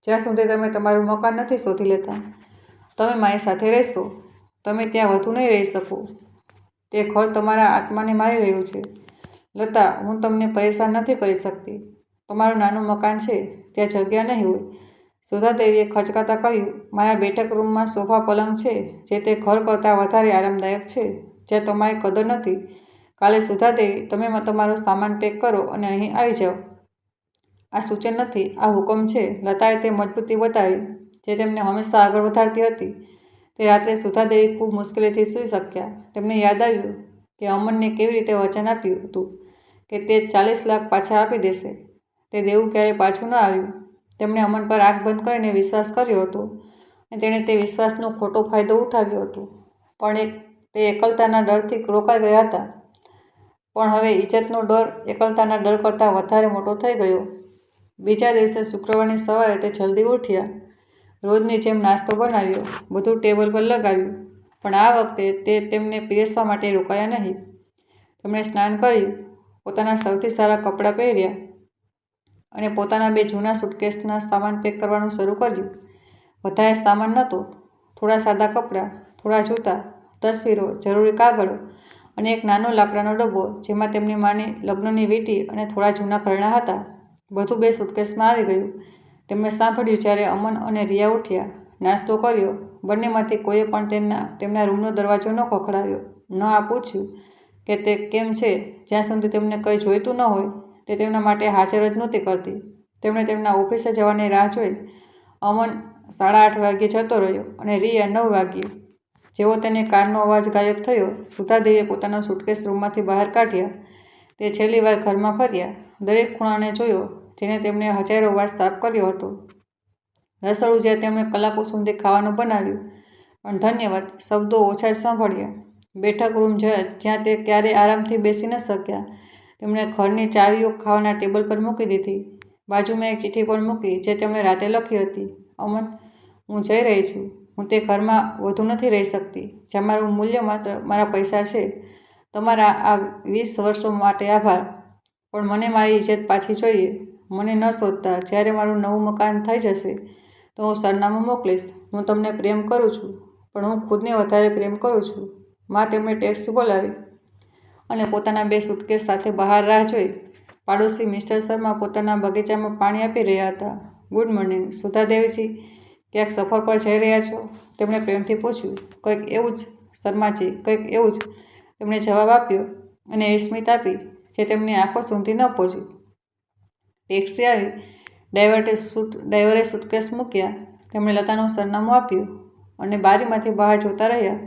જ્યાં સુધી તમે તમારું મકાન નથી શોધી લેતા, તમે મારી સાથે રહેશો. તમે ત્યાં વધુ નહીં રહી શકો. તે ઘર તમારા આત્માને મારી રહ્યું છે. લતા, હું તમને પરેશાન નથી કરી શકતી. તમારું નાનું મકાન છે, ત્યાં જગ્યા નહીં હોય. સુધાદેવીએ ખચકાતા કહ્યું, મારા બેઠક રૂમમાં સોફા પલંગ છે જે તે ઘર કરતાં વધારે આરામદાયક છે, જ્યાં તમારી કદર નથી. કાલે સુધાદેવી, તમે તમારો સામાન પેક કરો અને અહીં આવી જાઓ. આ સૂચન નથી, આ હુકમ છે. લતાએ તે મજબૂતી બતાવી જે તેમને હંમેશા આગળ વધારતી હતી. તે રાત્રે સુધાદેવી ખૂબ મુશ્કેલીથી સૂઈ શક્યા. તેમને યાદ આવ્યું કે અમનને કેવી રીતે વચન આપ્યું હતું કે તે 40 લાખ પાછા આપી દેશે. તે દેવું ક્યારેય પાછું ન આવ્યું. તેમણે અમન પર આંખ બંધ કરીને વિશ્વાસ કર્યો હતો અને તેણે તે વિશ્વાસનો ખોટો ફાયદો ઉઠાવ્યો હતો. પણ તે એકલતાના ડરથી રોકાઈ ગયા હતા. પણ હવે ઇજ્જતનો ડર એકલતાના ડર કરતાં વધારે મોટો થઈ ગયો. બીજા દિવસે શુક્રવારની સવારે તે જલ્દી ઉઠ્યા. રોજની જેમ નાસ્તો બનાવ્યો, બધું ટેબલ પર લગાવ્યું. પણ આ વખતે તે તેમને પીરસવા માટે રોકાયા નહીં. તેમણે સ્નાન કર્યું, પોતાના સૌથી સારા કપડાં પહેર્યા અને પોતાના 2 જૂના સૂટકેસના સામાન પેક કરવાનું શરૂ કર્યું. વધારે સામાન નહોતો. થોડા સાદા કપડાં, થોડા જૂતા, તસવીરો, જરૂરી કાગળો અને એક નાનો લાકડાનો ડબ્બો જેમાં તેમની માની લગ્નની વીંટી અને થોડા જૂના ઘરેણાં હતા. બધું 2 સૂટકેસમાં આવી ગયું. તેમણે સાંભળ્યું જ્યારે અમન અને રિયા ઉઠ્યા. નાસ્તો કર્યો. બંનેમાંથી કોઈએ પણ તેમના રૂમનો દરવાજો ન ખખડાવ્યો, ન આ પૂછ્યું કે તે કેમ છે. જ્યાં સુધી તેમને કંઈ જોઈતું ન હોય તે તેમના માટે હાજર જ નહોતી કરતી. તેમણે તેમના ઓફિસે જવાની રાહ જોઈ. અમન 8:30 વાગ્યે જતો રહ્યો અને રિયા 9 વાગ્યે. જેવો તેને કારનો અવાજ ગાયબ થયો, સુધાદેવીએ પોતાનો સૂટકેસ રૂમમાંથી બહાર કાઢ્યા. તે છેલ્લી વાર ઘરમાં ફર્યા. દરેક ખૂણાને જોયો જેને તેમણે હજારો વાર સાફ કર્યો હતો. રસોડું જ્યાં તેમણે કલાકો સુધી ખાવાનું બનાવ્યું, પણ ધન્યવાદ શબ્દો ઓછા જ સાંભળ્યા. બેઠક રૂમ જ્યાં તે ક્યારેય આરામથી બેસી ન શક્યા. તેમણે ઘરની ચાવીઓ ખાવાના ટેબલ પર મૂકી દીધી. બાજુમાં એક ચિઠ્ઠી પણ મૂકી જે તેમણે રાતે લખી હતી. અમન, હું જઈ રહી છું. હું તે ઘરમાં વધુ નથી રહી શકતી જ્યાં મારું મૂલ્ય માત્ર મારા પૈસા છે. તમારા આ 20 વર્ષો માટે આભાર, પણ મને મારી ઇજ્જત પાછી જોઈએ. મને ન શોધતા. જ્યારે મારું નવું મકાન થઈ જશે તો હું સરનામું મોકલીશ. હું તમને પ્રેમ કરું છું, પણ હું ખુદને વધારે પ્રેમ કરું છું. માં તેમણે ટેક્સી બોલાવી અને પોતાના 2 સુટકેસ સાથે બહાર રાહ જોઈ. પાડોશી મિસ્ટર શર્મા પોતાના બગીચામાં પાણી આપી રહ્યા હતા. ગુડ મોર્નિંગ, સુધા દેવીજી. ક્યાંક સફર પર જઈ રહ્યા છો? તેમણે પ્રેમથી પૂછ્યું. કંઈક એવું જ શર્માજી, કંઈક એવું જ, તેમણે જવાબ આપ્યો અને એવી સ્મિત આપી જે તેમની આંખો સુધી ન પહોંચી. ટેક્સી આવી. ડ્રાઈવરે સુટકેસ મૂક્યા. તેમણે લતાનું સરનામું આપ્યું અને બારીમાંથી બહાર જોતા રહ્યા.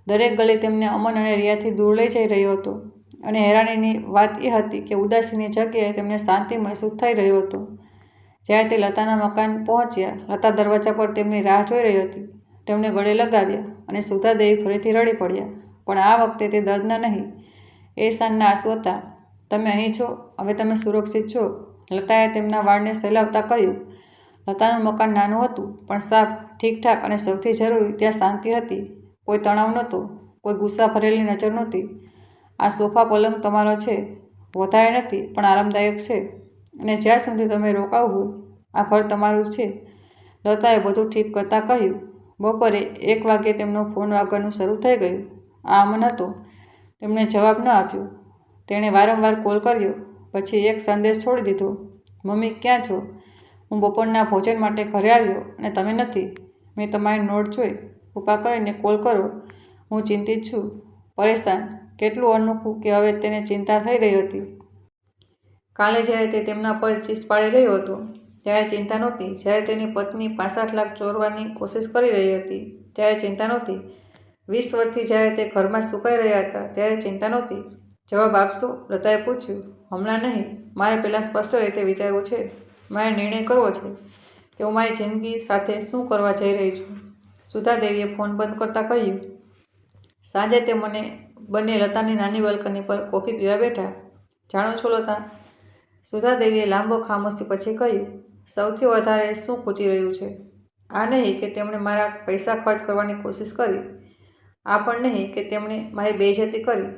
દરેક ગલી તેમને અમન અને રિયાથી દૂર લઈ જઈ રહ્યો હતો. અને હેરાનીની વાત એ હતી કે ઉદાસીની જગ્યાએ તેમને શાંતિ મહેસૂસ થઈ રહ્યો હતો. જ્યારે તે લતાના મકાન પહોંચ્યા, લતા દરવાજા પર તેમની રાહ જોઈ રહી હતી. તેમને ગળે લગાવ્યા અને સુધા દેવી ફરીથી રડી પડ્યા. પણ આ વખતે તે દર્દના નહીં, એહસાનના આંસુ હતા. તમે અહીં છો, હવે તમે સુરક્ષિત છો. લતાએ તેમના વાળને સહેલાવતા કહ્યું. લતાનું મકાન નાનું હતું, પણ સાફ, ઠીકઠાક અને સૌથી જરૂરી, ત્યાં શાંતિ હતી. કોઈ તણાવ નહોતો, કોઈ ગુસ્સા ભરેલી નજર નહોતી. આ સોફા પલંગ તમારો છે. વધારે નથી, પણ આરામદાયક છે. અને જ્યાં સુધી તમે રોકાવું હોય, આ ઘર તમારું છે. લતાએ બધું ઠીક કરતાં કહ્યું. બપોરે 1 વાગ્યે તેમનો ફોન વાગવાનું શરૂ થઈ ગયું. આ અમન હતો. તેમણે જવાબ ન આપ્યો. તેણે વારંવાર કોલ કર્યો, પછી એક સંદેશ છોડી દીધો. મમ્મી, ક્યાં છો? હું બપોરના ભોજન માટે ઘરે આવ્યો અને તમે નથી. મેં તમારી નોટ જોઈ. કૃપા કરીને કોલ કરો. હું ચિંતિત છું. પરેશાન. કેટલું અનોખું કે હવે તેને ચિંતા થઈ રહી હતી. કાલે જ્યારે તે તેમના પર ચીસ પાડી રહ્યો હતો ત્યારે ચિંતા નહોતી. જ્યારે તેની પત્ની 65 લાખ ચોરવાની કોશિશ કરી રહી હતી ત્યારે ચિંતા નહોતી. 20 વર્ષથી જ્યારે તે ઘરમાં સુકાઈ રહ્યા હતા ત્યારે ચિંતા નહોતી. જવાબ આપશો? લતાએ પૂછ્યું. હમણાં નહીં. મારે પહેલાં સ્પષ્ટ રીતે વિચારવું છે. મારે નિર્ણય કરવો છે કે હું મારી જિંદગી સાથે શું કરવા જઈ રહી છું. સુધા દેવીએ ફોન બંધ કરતાં કહ્યું. સાંજે તે બંને લતાની નાની બાલ્કની પર કોફી પીવા બેઠા. જાણો છો લતા? સુધા દેવીએ લાંબો ખામોશી પછી કહ્યું. સૌથી વધારે શું ખૂંચી રહ્યું છે? આ નહીં કે તેમણે મારા પૈસા ખર્ચ કરવાની કોશિશ કરી. આ પણ નહીં કે તેમણે મારી બેઇજ્જતી કરી.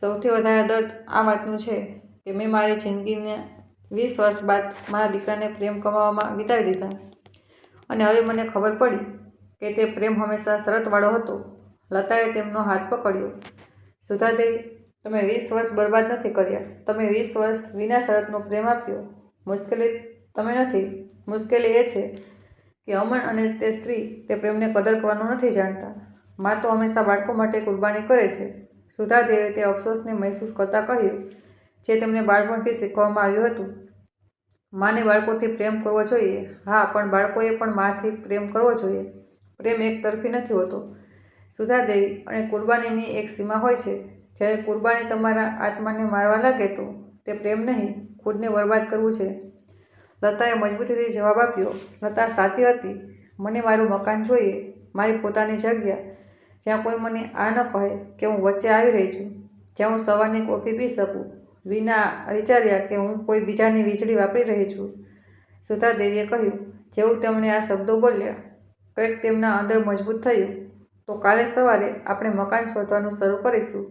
સૌથી વધારે દર્દ આ વાતનું છે કે મેં મારી જિંદગીના 20 વર્ષ બાદ મારા દીકરાને પ્રેમ કમાવામાં વિતાવી દીધા. અને હવે મને ખબર પડી કે તે પ્રેમ હંમેશા શરતવાળો હતો. લતાએ તેમનો હાથ પકડ્યો. સુધા દેવી, તમે 20 વર્ષ બરબાદ નથી કર્યા. તમે 20 વર્ષ વિના શરતનો પ્રેમ આપ્યો. મુશ્કેલી તમે નથી. મુશ્કેલી એ છે કે અમન અને તે સ્ત્રી તે પ્રેમને કદર કરવાનું નથી જાણતા. માં તો હંમેશા બાળકો માટે કુરબાની કરે છે. સુધા દેવે તે અફસોસને મહેસૂસ કરતાં કહ્યું જે તેમને બાળપણથી શીખવવામાં આવ્યું હતું. માને બાળકોથી પ્રેમ કરવો જોઈએ. હા, પણ બાળકોએ પણ માથી પ્રેમ કરવો જોઈએ. પ્રેમ એક તરફી નથી હોતો. સુધા દેવી, અને કુરબાનીની એક સીમા હોય છે. જ્યારે કુરબાની તમારા આત્માને મારવા લાગે તો તે પ્રેમ નહીં, ખુદને બરબાદ કરવું છે. લતાએ મજબૂતીથી જવાબ આપ્યો. લતા સાચી હતી. મને મારું મકાન જોઈએ. મારી પોતાની જગ્યા. જ્યાં કોઈ મને આ ન કહે કે હું વચ્ચે આવી રહી છું. જ્યાં હું સવારની કોફી પી શકું વિના વિચાર્યા કે હું કોઈ બીજાની વીજળી વાપરી રહી છું. સુધા દેવીએ કહ્યું. જેવું તેમણે આ શબ્દો બોલ્યા, કંઈક તેમના અંદર મજબૂત થયું. તો કાલે સવારે આપણે મકાન શોધવાનું શરૂ કરીશું.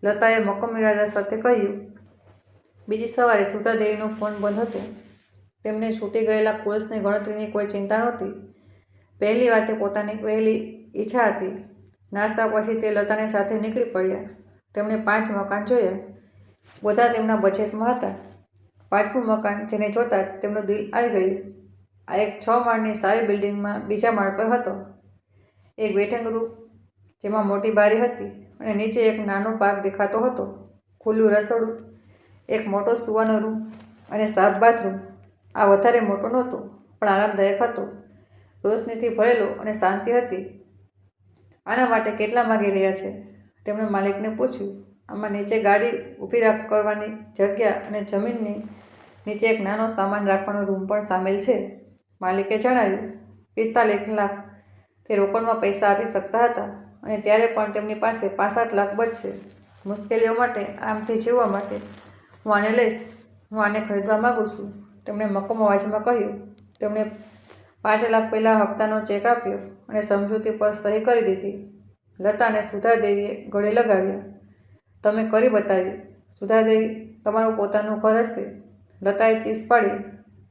લતાએ મક્કમ ઇરાદા સાથે કહ્યું. બીજી સવારે સુધા દેવીનો ફોન બંધ હતો. તેમને છૂટી ગયેલા કોલ્સની ગણતરીની કોઈ ચિંતા નહોતી. પહેલી વાતે પોતાની પહેલી ઈચ્છા હતી. નાસ્તા પછી તે લતાની સાથે નીકળી પડ્યા. તેમણે 5 મકાન જોયા. બધા તેમના બજેટમાં હતા. 5મું મકાન જેને જોતાં જ તેમનું દિલ આવી ગયું. આ એક 6 માળની સારી બિલ્ડિંગમાં બીજા માળ પર હતો. એક વેઇટિંગ રૂમ જેમાં મોટી બારી હતી અને નીચે એક નાનો પાર્ક દેખાતો હતો. ખુલ્લું રસોડું, એક મોટો સૂવાનો રૂમ અને સાફ બાથરૂમ. આ વધારે મોટો નહોતો, પણ આરામદાયક હતો. રોશનીથી ભરેલો અને શાંતિ હતી. આના માટે કેટલા માગી રહ્યા છે? તેમણે માલિકને પૂછ્યું. આમાં નીચે ગાડી ઊભી કરવાની જગ્યા અને જમીનની નીચે એક નાનો સામાન રાખવાનો રૂમ પણ સામેલ છે. માલિકે જણાવ્યું. 45 લાખ. તે રોકડમાં પૈસા આપી શકતા હતા અને ત્યારે પણ તેમની પાસે 5-7 લાખ બચશે. મુશ્કેલીઓ માટે આરામથી જીવવા માટે હું આને લઈશ. હું આને ખરીદવા માગું છું, તેમણે મક્કમ અવાજમાં કહ્યું. તેમણે 5 લાખ પહેલાં હપ્તાનો ચેક આપ્યો અને સમજૂતી પર સહી કરી દીધી. લતા અને સુધાદેવીએ ગળે લગાવ્યા. તમે કરી બતાવ્યું, સુધાદેવી. તમારું પોતાનું ઘર હશે. લતાએ ચીસ પાડી.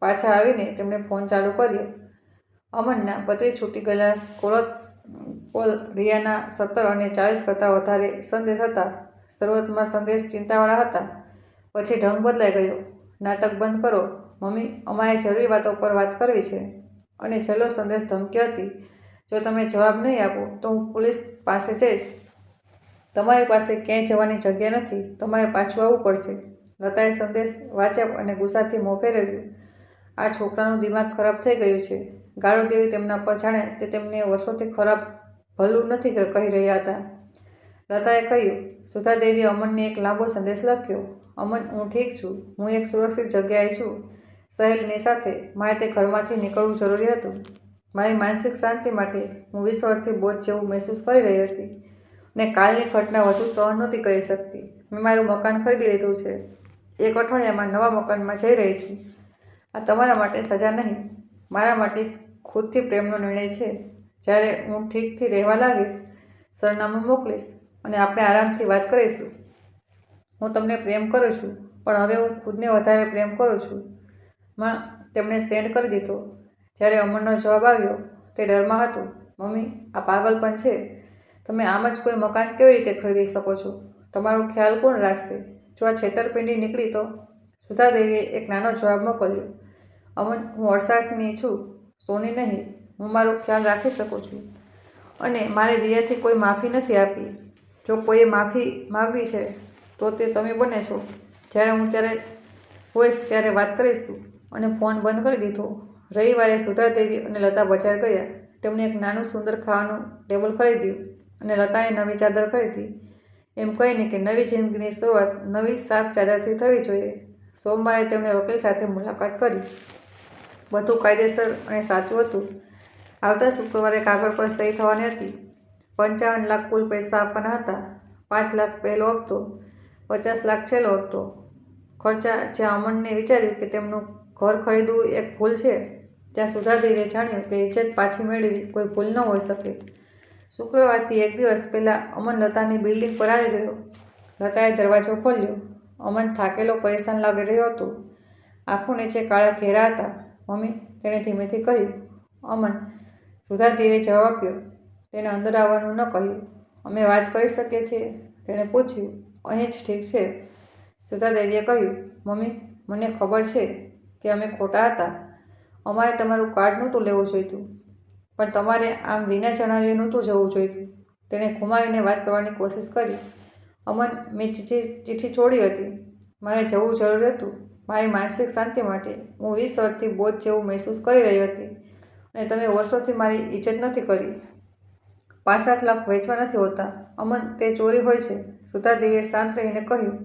પાછા આવીને તેમણે ફોન ચાલુ કર્યો. અમનના 32 છૂટી ગયેલા કોલ, રિયાના 17 અને 40 કરતાં વધારે સંદેશ હતા. શરૂઆતમાં સંદેશ ચિંતાવાળા હતા, પછી ઢંગ બદલાઈ ગયો. નાટક બંધ કરો, મમ્મી, અમારે જરૂરી વાતો પર વાત કરવી છે. અને છેલ્લો સંદેશ ધમકી હતી, જો તમે જવાબ નહીં આપો તો હું પોલીસ પાસે જઈશ. તમારી પાસે ક્યાંય જવાની જગ્યા નથી, તમારે પાછું આવવું પડશે. લતાએ સંદેશ વાંચ્યા અને ગુસ્સાથી મોં ફેરવ્યું. આ છોકરાનું દિમાગ ખરાબ થઈ ગયું છે. ગાળો દેવી તેમના પર જાણે તે તેમને વર્ષોથી ખરાબ ભલું નથી કહી રહ્યા હતા. લતાએ કહ્યું. સુધાદેવીએ અમનને એક લાંબો સંદેશ લખ્યો. અમન, હું ઠીક છું. હું એક સુરક્ષિત જગ્યાએ છું, સહેલીની સાથે. મારે તે ઘરમાંથી નીકળવું જરૂરી હતું. મારી માનસિક શાંતિ માટે હું 20 વર્ષથી બોજ જેવું મહેસૂસ કરી રહી હતી અને કાલની ઘટના વધુ સહન નહોતી કરી શકતી. મેં મારું મકાન ખરીદી લીધું છે. 1 અઠવાડિયામાં નવા મકાનમાં જઈ રહી છું. આ તમારા માટે સજા નહીં, મારા માટે ખુદથી પ્રેમનો નિર્ણય છે. જ્યારે હું ઠીકથી રહેવા લાગીશ, સરનામું મોકલીશ અને આપણે આરામથી વાત કરીશું. હું તમને પ્રેમ કરું છું, પણ હવે હું ખુદને વધારે પ્રેમ કરું છું. માં, તેમણે સેન્ડ કરી દીધો. જ્યારે અમનનો જવાબ આવ્યો, તે ડરમાં હતો. મમ્મી, આ પાગલપન છે. તમે આમ જ કોઈ મકાન કેવી રીતે ખરીદી શકો છો? તમારો ખ્યાલ કોણ રાખશે? જો આ છેતરપિંડી નીકળી તો? સુધાદેવીએ એક નાનો જવાબ મોકલ્યો. અમન, હું 68ની છું, સોની નહીં. હું મારો ખ્યાલ રાખી શકું છું અને મારે રિયાથી કોઈ માફી નથી આપી. જો કોઈએ માફી માગવી છે તો તે તમે બને છો. જ્યારે હું ત્યારે હોઈશ ત્યારે વાત કરીશું. અને ફોન બંધ કરી દીધો. રવિવારે સુધાદેવી અને લતા બજાર ગયા. તેમણે એક નાનું સુંદર ખાવાનું ટેબલ ખરીદ્યું અને લતાએ નવી ચાદર ખરીદી. એમ કહીને કે નવી જિંદગીની શરૂઆત નવી સાફ ચાદરથી થવી જોઈએ. સોમવારે તેમણે વકીલ સાથે મુલાકાત કરી. બધું કાયદેસર અને સાચું હતું. આવતા શુક્રવારે કાગળ પર સહી થવાની હતી. 55 લાખ કુલ પૈસા આપવાના હતા. 5 લાખ પહેલો હપ્તો, 50 લાખ છેલ્લો હપ્તો. ખર્ચા. જ્યાં અમનને વિચાર્યું કે તેમનું ઘર ખરીદવું એક ભૂલ છે, ત્યાં સુધાદેવીએ જાણ્યું કે ઇજ્જત પાછી મેળવવી કોઈ ભૂલ ન હોઈ શકે. શુક્રવારથી 1 દિવસ પહેલાં અમન લતાની બિલ્ડિંગ પર આવી ગયો. લતાએ દરવાજો ખોલ્યો. અમન થાકેલો, પરેશાન લાગી રહ્યો હતો. આંખો નીચે કાળા ઘેરા હતા. મમ્મી, તેણે ધીમેથી કહ્યું. અમન. સુધાદેવીએ જવાબ આપ્યો. તેને અંદર આવવાનું ન કહ્યું. અમે વાત કરી શકીએ છીએ? તેણે પૂછ્યું. અહીં જ ઠીક છે, સુધાદેવીએ કહ્યું. મમ્મી, મને ખબર છે કે અમે ખોટા હતા. અમારે તમારું કાર્ડ નહોતું લેવું જોઈતું, પણ તમારે આમ વિના જણાવ્યે નહોતું જવું જોઈતું. તેણે ઘુમાવીને વાત કરવાની કોશિશ કરી. અમન, મેં ચિઠ્ઠી છોડી હતી. મારે જવું જરૂરી હતું, મારી માનસિક શાંતિ માટે. હું 20 વર્ષથી બોજ જેવું મહેસૂસ કરી રહી હતી અને તમે વર્ષોથી મારી ઇજ્જત નથી કરી. 5-7 લાખ વેચવા નથી હોતા, અમન, તે ચોરી હોય છે. સુધાદેવીએ શાંત રહીને કહ્યું.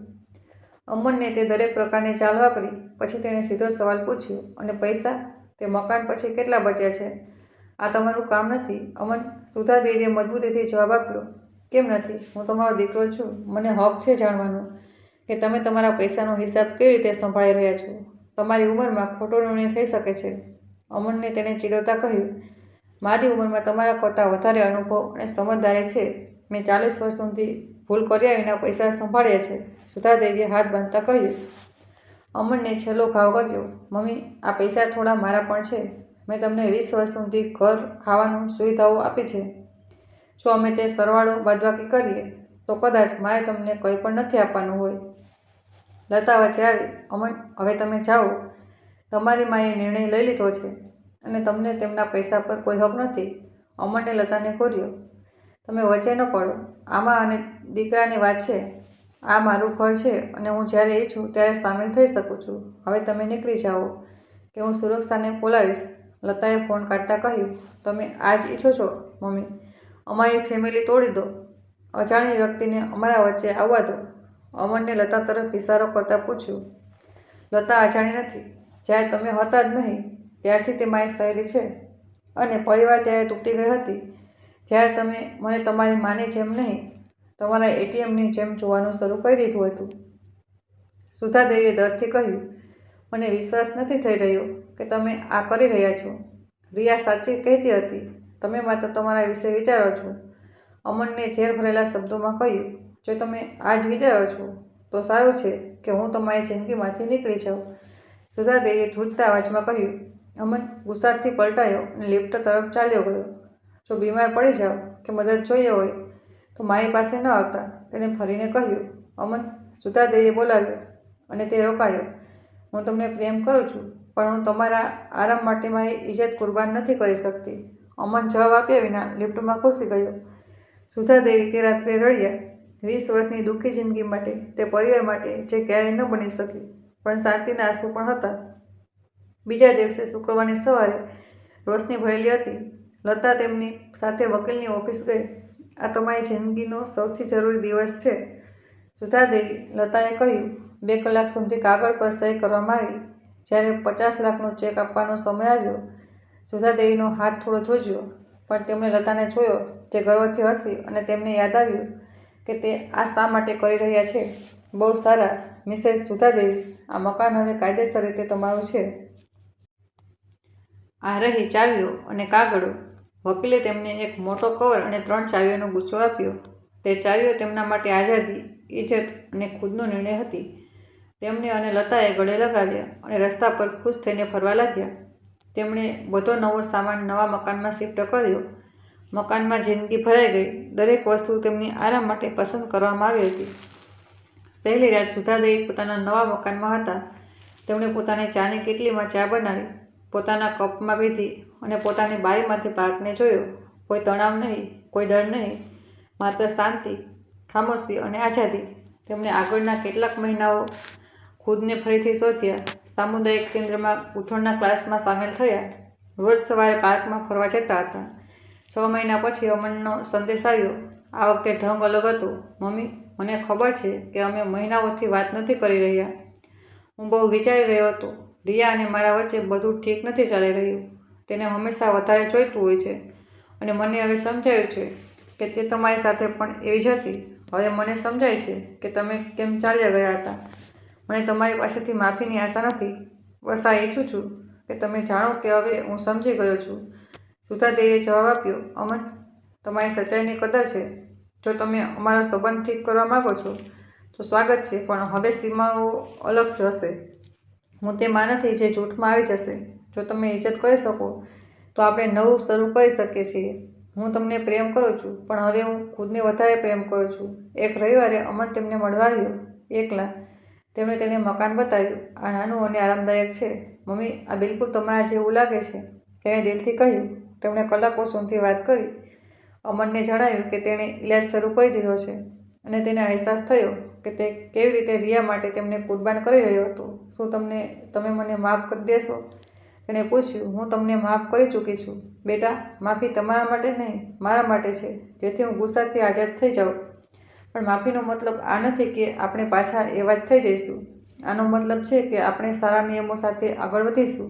અમનને તે દરેક પ્રકારની ચાલ વાપરી. પછી તેણે સીધો સવાલ પૂછ્યો. અને પૈસા? તે મકાન પછી કેટલા બચ્યા છે? આ તમારું કામ નથી, અમન. સુધાદેવીએ મજબૂતીથી જવાબ આપ્યો. કેમ નથી? હું તમારો દીકરો છું. મને હક છે જાણવાનો કે તમે તમારા પૈસાનો હિસાબ કેવી રીતે સંભાળી રહ્યા છો. તમારી ઉંમરમાં ખોટો નિર્ણય થઈ શકે છે. અમનને તેણે ચીડવતા કહ્યું. મારી ઉંમરમાં તમારા કરતાં વધારે અનુભવ અને સમજદારી છે. મેં 40 વર્ષ સુધી ભૂલ કર્યા વિના પૈસા સંભાળ્યા છે. સુધાદેવીએ હાથ બાંધતા કહ્યું. અમનને છેલ્લો ઘાવ કર્યો. મમ્મી, આ પૈસા થોડા મારા પણ છે. મેં તમને 20 વર્ષ સુધી ઘર, ખાવાનું, સુવિધાઓ આપી છે. જો અમે તે સરવાળો બાદબાકી કરીએ તો કદાચ મારે તમને કંઈ પણ નથી આપવાનું હોય. લતા વચ્ચે આવી. અમન, હવે તમે જાઓ. તમારી માએ નિર્ણય લઈ લીધો છે અને તમને તેમના પૈસા પર કોઈ હક નથી. અમનને લતાને ઘોર્યો. તમે વચ્ચે ન પડો. આમાં અને દીકરાની વાત છે. આ મારું ઘર છે અને હું જ્યારે ઈચ્છું ત્યારે સામેલ થઈ શકું છું. હવે તમે નીકળી જાઓ કે હું સુરક્ષાને બોલાવીશ. લતાએ ફોન કાઢતા કહ્યું. તમે આ જ ઈચ્છો છો, મમ્મી? અમારી ફેમિલી તોડી દો. અજાણી વ્યક્તિને અમારા વચ્ચે આવવા દો. અમનને લતા તરફ ઇશારો કરતાં પૂછ્યું. લતા અજાણી નથી. જ્યારે તમે હતા જ નહીં ત્યારથી તે મારી સહેલી છે. અને પરિવાર ત્યારે તૂટી ગઈ હતી જ્યારે તમે મને તમારી માની જેમ નહીં, તમારા એટીએમની જેમ જોવાનું શરૂ કરી દીધું હતું. સુધાદેવીએ દર્દથી કહ્યું, મને વિશ્વાસ નથી થઈ રહ્યો કે તમે આ કરી રહ્યા છો. રિયા સાચી કહેતી હતી, તમે માત્ર તમારા વિશે વિચારો છો. અમનને ઝેર ભરેલા શબ્દોમાં કહ્યું, જો તમે આ જ વિચારો છો તો સારું છે કે હું તમારી જિંદગીમાંથી નીકળી જાઉં. સુધાદેવીએ ધ્રુજતા અવાજમાં કહ્યું. અમન ગુસ્સાથી પલટાયો અને લિફ્ટ તરફ ચાલ્યો ગયો. જો બીમાર પડી જાઓ કે મદદ જોઈએ હોય તો મારી પાસે ન આવતા, તેણે ફરીને કહ્યું. અમન, સુધાદેવીએ બોલાવ્યો અને તે રોકાયો. હું તમને પ્રેમ કરું છું, પણ હું તમારા આરામ માટે મારી ઇજ્જત કુરબાન નથી કરી શકતી. અમન જવાબ આપ્યા વિના લિફ્ટમાં ઘૂસી ગયો. સુધાદેવી તે રાત્રે રડ્યા. 20 વર્ષની દુઃખી જિંદગી માટે, તે પરિવાર માટે જે ક્યારેય ન બની શકી, પણ શાંતિના આંસુ પણ હતા. બીજા દિવસે શુક્રવારની સવારે રોશની ભરેલી હતી. લતા તેમની સાથે વકીલની ઓફિસ ગઈ. આ તમારી જિંદગીનો સૌથી જરૂરી દિવસ છે, સુધાદેવી, લતાએ કહ્યું. 2 કલાક સુધી કાગળ પર સહી કરવામાં આવી. જ્યારે 50 લાખનો ચેક આપવાનો સમય આવ્યો, સુધાદેવીનો હાથ થોડો ધ્રુજ્યો, પણ તેમણે લતાને જોયો, જે ગર્વથી હસી, અને તેમને યાદ આવ્યું કે તે આ શા માટે કરી રહ્યા છે. બહુ સારા, મિસેસ સુધાદેવી, આ મકાન હવે કાયદેસર રીતે તમારું છે. આ રહી ચાવીઓ અને કાગળો. વકીલે તેમને એક મોટો કવર અને 3 ચાવીઓનો ગુચ્છો આપ્યો. તે ચાવીઓ તેમના માટે આઝાદી, ઇજ્જત અને ખુદનો નિર્ણય હતી. તેમને અને લતાએ ગળે લગાવ્યા અને રસ્તા પર ખુશ થઈને ફરવા લાગ્યા. તેમણે બધો નવો સામાન નવા મકાનમાં શિફ્ટ કર્યો. મકાનમાં જિંદગી ભરાઈ ગઈ. દરેક વસ્તુ તેમની આરામ માટે પસંદ કરવામાં આવી હતી. પહેલી રાત સુધાદેવી પોતાના નવા મકાનમાં હતા. તેમણે પોતાની ચાની કેટલીમાં ચા બનાવી, પોતાના કપમાં પીધી અને પોતાની બારીમાંથી પાર્કને જોયો. કોઈ તણાવ નહીં, કોઈ ડર નહીં, માત્ર શાંતિ, ખામોશી અને આઝાદી. તેમણે આગળના કેટલાક મહિનાઓ ખુદને ફરીથી શોધ્યા. સામુદાયિક કેન્દ્રમાં ગૂંથણના ક્લાસમાં સામેલ થયા. રોજ સવારે પાર્કમાં ફરવા જતા હતા. 6 મહિના પછી અમનનો સંદેશ આવ્યો. આ વખતે ઢંગ અલગ હતો. મમ્મી, મને ખબર છે કે અમે મહિનાઓથી વાત નથી કરી રહ્યા. હું બહુ વિચારી રહ્યો હતો. રિયા અને મારા વચ્ચે બધું ઠીક નથી ચાલી રહ્યું. તેને હંમેશા વધારે જોઈતું હોય છે અને મને હવે સમજાયું છે કે તે તમારી સાથે પણ એવી જ હતી. હવે મને સમજાય છે કે તમે કેમ ચાલ્યા ગયા હતા. મને તમારી પાસેથી માફીની આશા નથી. બસ આ ઈચ્છું છું કે તમે જાણો કે હવે હું સમજી ગયો છું. સુધાદેવીએ જવાબ આપ્યો. અમન, તમારી સચ્ચાઈની કદર છે. જો તમે અમારો સંબંધ ઠીક કરવા માંગો છો તો સ્વાગત છે, પણ હવે સીમાઓ અલગ જ હશે. હું તે માં નથી જે જૂઠમાં આવી જશે. જો તમે ઇજ્જત કરી શકો તો આપણે નવું શરૂ કરી શકીએ છીએ. હું તમને પ્રેમ કરું છું, પણ હવે હું ખુદને વધારે પ્રેમ કરું છું. એક રવિવારે અમન તેમને મળવા આવ્યો, એકલા. તેમણે તેને મકાન બતાવ્યું. આ નાનું અને આરામદાયક છે. મમ્મી, આ બિલકુલ તમારા જેવું લાગે છે, તેણે દિલથી કહ્યું. તેમણે કલાકો સુધી વાત કરી. અમનને જણાવ્યું કે તેણે ઇલાજ શરૂ કરી દીધો છે અને તેને અહેસાસ થયો કે તે કેવી રીતે રિયા માટે તેમને કુરબાન કરી રહ્યો હતો. શું તમે મને માફ કરી દેશો? તેણે પૂછ્યું. હું તમને માફ કરી ચૂકી છું બેટા. માફી તમારા માટે નહીં, મારા માટે છે, જેથી હું ગુસ્સાથી આઝાદ થઈ જાઉં. પણ માફીનો મતલબ આ નથી કે આપણે પાછા એવા જ થઈ જઈશું. આનો મતલબ છે કે આપણે સારા નિયમો સાથે આગળ વધીશું.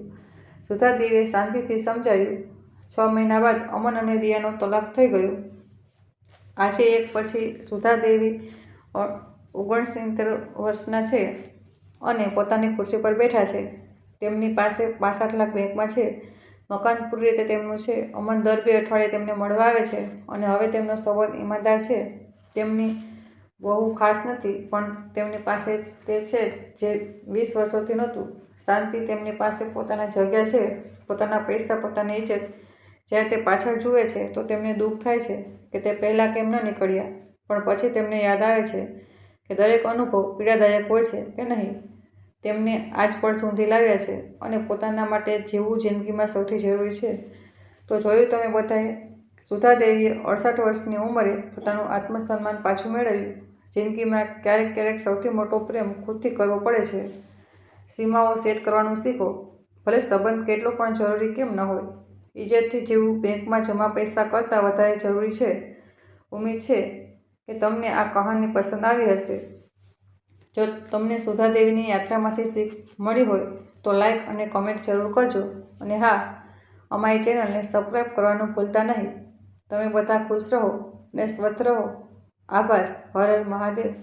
સુધાદેવીએ શાંતિથી સમજાવ્યું. 6 મહિના બાદ અમન અને રિયાનો તલાક થઈ ગયો. આજે એક પછી સુધાદેવી 69 વર્ષના છે અને પોતાની ખુરશી પર બેઠા છે. તેમની પાસે 65 લાખ બેંકમાં છે. મકાન પૂરી રીતે તેમનું છે. અમન દર 2 અઠવાડિયે તેમને મળવા આવે છે અને હવે તેમનો સંબંધ ઈમાનદાર છે. તેમની બહુ ખાસ નથી, પણ તેમની પાસે તે છે જે 20 વર્ષોથી નહોતું. શાંતિ. તેમની પાસે પોતાની જગ્યા છે, પોતાના પૈસા, પોતાની ઇજ્જત. જ્યારે તે પાછળ જુએ છે તો તેમને દુઃખ થાય છે કે તે પહેલાં કેમ ન નીકળ્યા, પણ પછી તેમને યાદ આવે છે કે દરેક અનુભવ પીડાદાયક હોય છે કે નહીં. તેમને આજ પળ સુધી લાવ્યા છે અને પોતાના માટે જીવવું જિંદગીમાં સૌથી જરૂરી છે. તો જોયું તમે બધાએ, સુધાદેવીએ 68 વર્ષની ઉંમરે પોતાનું આત્મસન્માન પાછું મેળવ્યું. જિંદગીમાં ક્યારેક ક્યારેક સૌથી મોટો પ્રેમ ખુદથી કરવો પડે છે. સીમાઓ સેટ કરવાનું શીખો, ભલે સંબંધ કેટલો પણ જરૂરી કેમ ન હોય. ઇજ્જતથી જીવવું બેંકમાં જમા પૈસા કરતાં વધારે જરૂરી છે. ઉમ્મીદ છે કે તમને આ કહાની પસંદ આવી હશે. જો તમને સુધાદેવીની યાત્રામાંથી શીખ મળી હોય તો લાઈક અને કમેન્ટ જરૂર કરજો. અને હા, અમારી ચેનલને સબસ્ક્રાઈબ કરવાનું ભૂલતા નહીં. તમે બધા ખુશ રહો અને સ્વસ્થ રહો. આભાર. હર હર મહાદેવ.